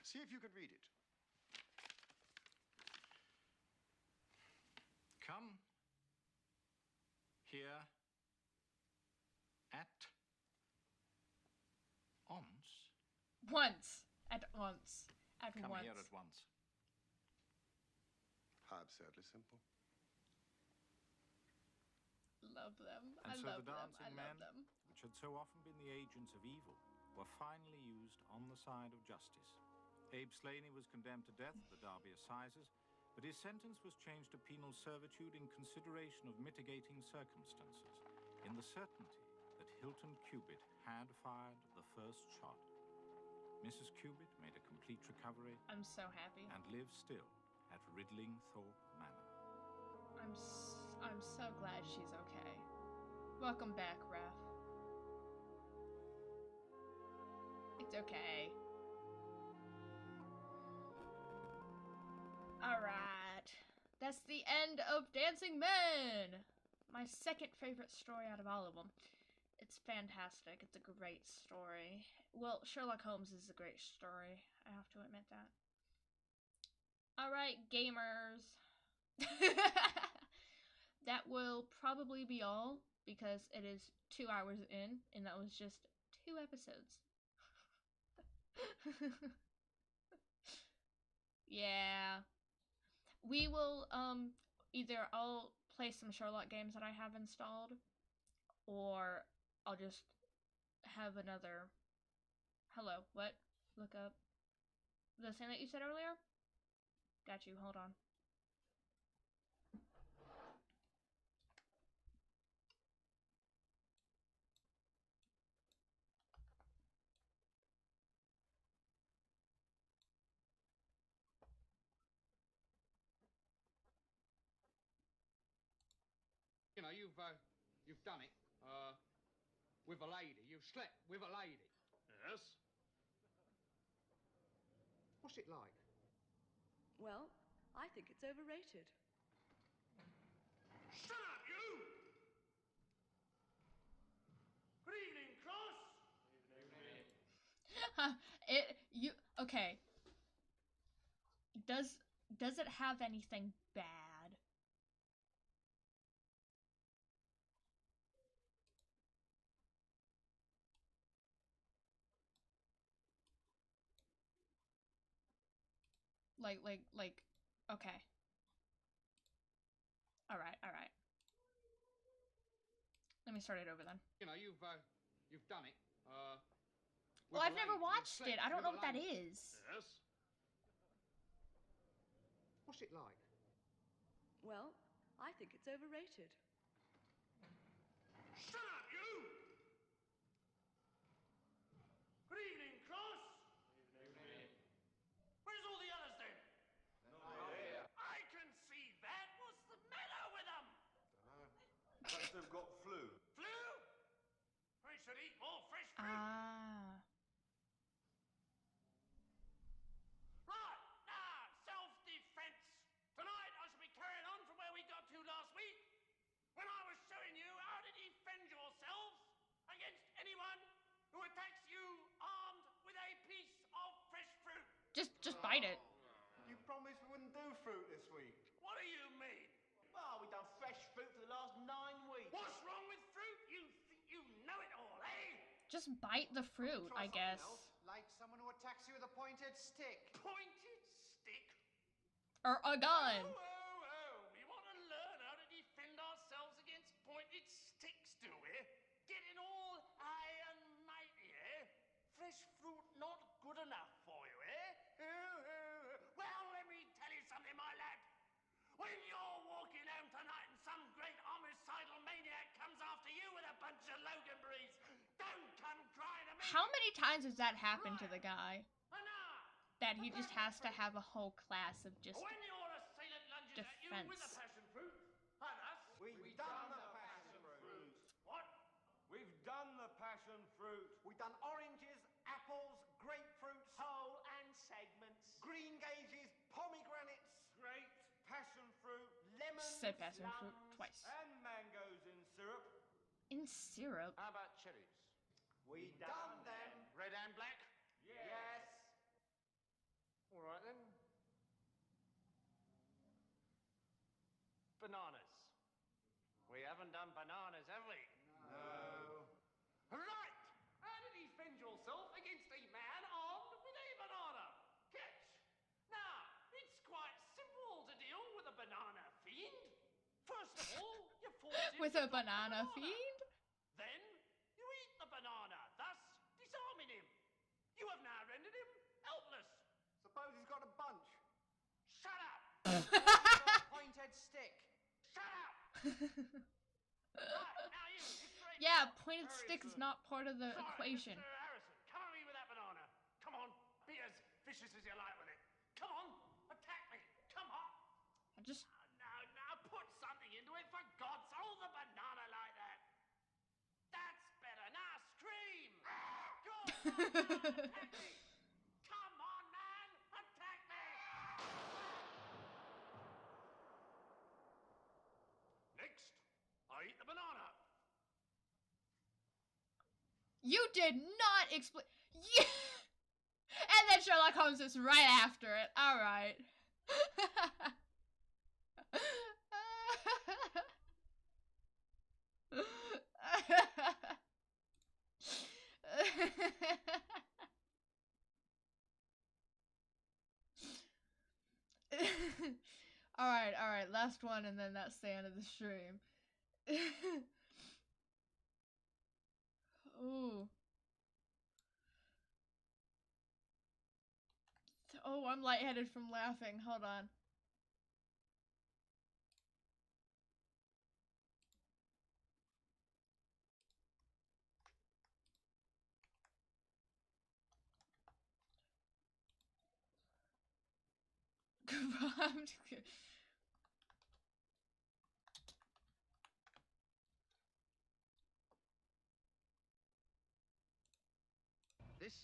S5: See if you can read it.
S4: Come here at once.
S1: Once. At once. At
S4: Come
S1: once.
S4: here at once.
S5: How absurdly simple.
S1: Love them.
S4: And
S1: I
S4: so
S1: love
S4: the
S1: them.
S4: dancing
S1: I
S4: men,
S1: love them.
S4: which had so often been the agents of evil, were finally used on the side of justice. Abe Slaney was condemned to death at the Derby Assizes, but his sentence was changed to penal servitude in consideration of mitigating circumstances, in the certainty that Hilton Cubitt had fired the first shot. Mrs. Cubitt made a complete recovery.
S1: I'm so happy.
S4: And lives still at Ridlingthorpe Manor.
S1: I'm so glad she's okay. Welcome back, Raph. It's okay. Alright. That's the end of Dancing Men! My second favorite story out of all of them. It's fantastic. It's a great story. Well, Sherlock Holmes is a great story. I have to admit that. Alright, gamers. That will probably be all, because it is 2 hours in, and that was just 2 episodes. Yeah. We will, either I'll play some Sherlock games that I have installed, or I'll just have another... Hello, what? Look up. The thing that you said earlier? Got you, hold on.
S12: You know, you've done it, with a lady. You've slept with a lady.
S6: Yes?
S12: What's it like?
S18: Well, I think it's overrated.
S6: Shut up, you! Good evening, Cross.
S1: Okay. Does it have anything bad? Like, okay. Alright. Let me start it over then.
S12: You know, you've done it,
S1: Well, I've never watched it. I don't know what that is.
S6: Yes?
S12: What's it like?
S18: Well, I think it's overrated.
S6: Shut up, you! Good evening, Cross. Where's all the others then? I can see that. What's the matter with them?
S5: Perhaps they've got flu.
S6: Flu? We should eat more fresh fruit. Right, now, self-defense. Tonight I shall be carrying on from where we got to last week, when I was showing you how to defend yourselves against anyone who attacks you armed with a piece of fresh fruit.
S1: Just bite it.
S12: You promised we wouldn't do fruit this week.
S6: What do you mean?
S12: Well, we've done fresh fruit for the last 9 weeks.
S6: What's wrong with fruit? You think you know it all, eh?
S1: Just bite the fruit, I guess.
S12: Like someone who attacks you with a pointed stick.
S6: Pointed stick?
S1: Or a gun.
S6: Oh, we want to learn how to defend ourselves against pointed sticks, do we? Getting all high and mighty, eh? Fresh fruit not good enough for you, eh? Well, let me tell you something, my lad. When you're walking home tonight and some great homicidal maniac comes after you with a bunch of Loganberries, don't come crying to me.
S1: How many times has that happened to the guy? That he just has to have a whole class of just
S6: When your assailant lunges at you with a
S1: defense.
S6: passion fruit, and us,
S12: We've done the passion fruit.
S6: what?
S12: We've done the passion fruit. We've done oranges, apples, grapefruits, whole and segments, green gages, pomegranates, great passion fruit, lemons,
S1: Said passion fruit twice.
S12: and mangoes in syrup.
S1: In syrup?
S12: How about cherries? We done them.
S6: Red and black?
S12: Yes.
S6: All right then. Bananas. We haven't done bananas, have we?
S12: No.
S6: Right! How to defend yourself against a man armed with a banana. Catch? Now, it's quite simple to deal with a banana fiend. First of all, you force him
S1: With
S6: to
S1: a
S6: drop the
S1: banana fiend?
S6: Then, you eat the banana, thus disarming him. You have now rendered him helpless.
S12: Suppose he's got a bunch.
S6: Shut up!
S12: Pointed stick.
S6: Shut up! Right, now you, Mr.
S1: Yeah, pointed stick is not part of the
S6: Sorry,
S1: equation.
S6: Mr. Harrison, come at me with that banana. Come on, be as vicious as you like with it. Come on, attack me. Come on.
S1: I just...
S6: Now, put something into it, for God's sake. Hold the banana like that. That's better. Now, scream. Go on, attack me. Come on, man, attack me. Next, I eat the banana.
S1: You did not explain. Yeah. And then Sherlock Holmes is right after it. All right. All right. Last one, and then that's the end of the stream. Ooh. Oh, I'm lightheaded from laughing. Hold on.
S8: This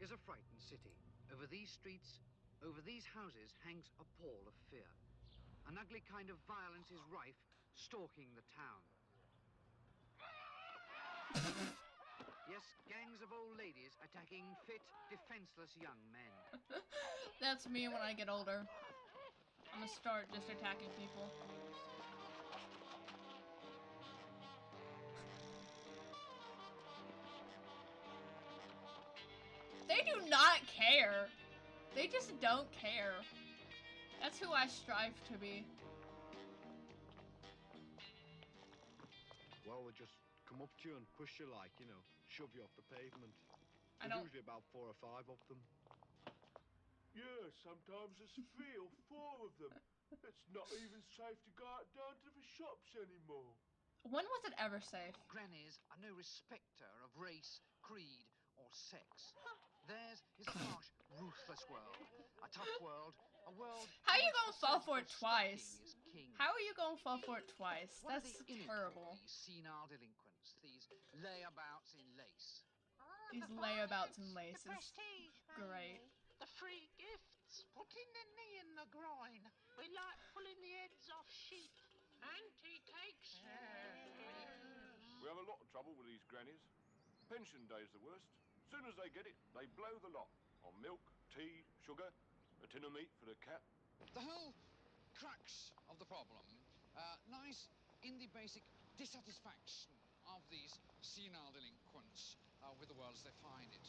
S8: is a frightened city. Over these streets, over these houses hangs a pall of fear. An ugly kind of violence is rife, stalking the town. Yes, gangs of old ladies attacking fit, defenseless young men.
S1: That's me when I get older. I'm gonna start just attacking people. They do not care. They just don't care. That's who I strive to be.
S19: Well, they just come up to you and push you like, you know, shove you off the pavement.
S1: I
S19: There's
S1: don't...
S19: usually about 4 or 5 of them.
S6: Yeah, sometimes there's 3 or 4 of them. It's not even safe to go out down to the shops anymore.
S1: When was it ever safe?
S8: Grannies are no respecter of race, creed, or sex. Theirs is a harsh, ruthless world. A tough world. A world...
S1: How are you gonna fall for it twice? How are you gonna fall for it twice?
S8: What
S1: That's
S8: are they in it
S1: terrible.
S8: for, these senile delinquents, these layabouts in lace?
S1: These layabouts and laces. Great.
S20: The free gifts. Putting the knee in the groin. We like pulling the heads off sheep. Auntie takes.
S6: We have a lot of trouble with these grannies. Pension day's the worst. Soon as they get it, they blow the lot. On milk, tea, sugar, a tin of meat for the cat.
S8: The whole crux of the problem lies in the basic dissatisfaction of these senile delinquents with the world as they find it.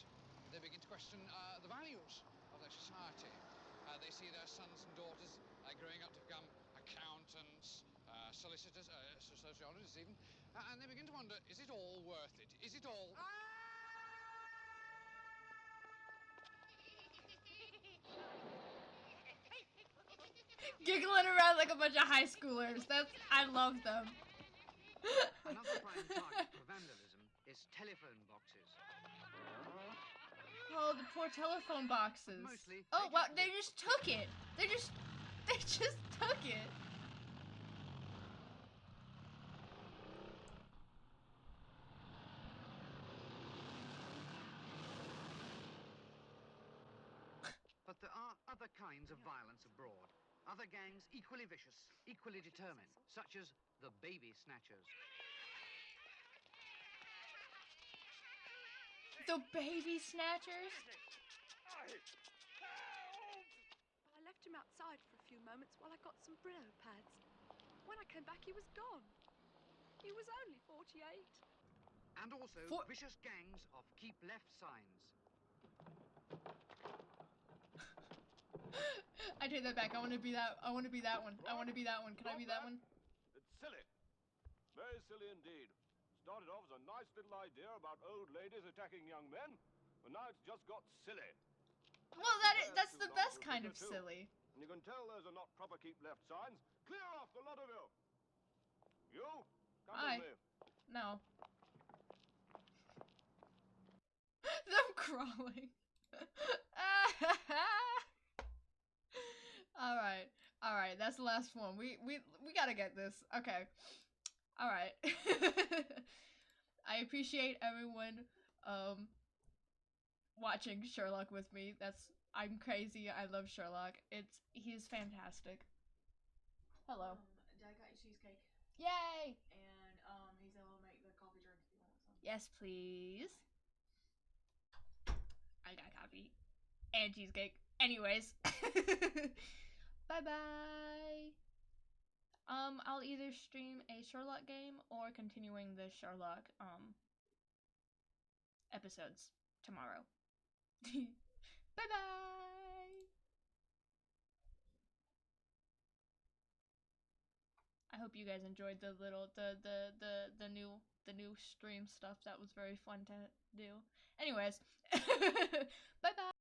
S8: They begin to question the values of their society. They see their sons and daughters growing up to become accountants, solicitors, sociologists even, and they begin to wonder, is it all worth it? Is it all...
S1: Giggling around like a bunch of high schoolers. I love them.
S8: Another prime target for vandalism is telephone boxes.
S1: Oh, the poor telephone boxes.
S8: Mostly,
S1: oh, wow, they just took it. They just took it.
S8: But there are other kinds of violence abroad. Other gangs equally vicious, equally determined, such as the baby snatchers.
S1: The baby snatchers?
S16: I left him outside for a few moments while I got some Brillo pads. When I came back, he was gone. He was only 48.
S8: And also vicious gangs of keep left signs.
S1: I take that back. I want to be that. I want to be that one. I want to be that one. Can I be that one?
S6: It's silly. Very silly indeed. Started off as a nice little idea about old ladies attacking young men, but now it's just got silly.
S1: Well, that's the best kind of silly.
S6: And you can tell those are not proper keep left signs. Clear off, the lot of you. You, come with me.
S1: No. Them crawling. All right. That's the last one. We gotta get this. Okay. All right. I appreciate everyone watching Sherlock with me. I'm crazy. I love Sherlock. He's fantastic. Hello.
S21: Dad got you cheesecake.
S1: Yay!
S21: And he said we'll make the coffee drink if you want some.
S1: Yes, please. I got coffee and cheesecake. Anyways, bye-bye. I'll either stream a Sherlock game or continuing the Sherlock, episodes tomorrow. Bye-bye! I hope you guys enjoyed the little, the new stream stuff. That was very fun to do. Anyways, bye-bye!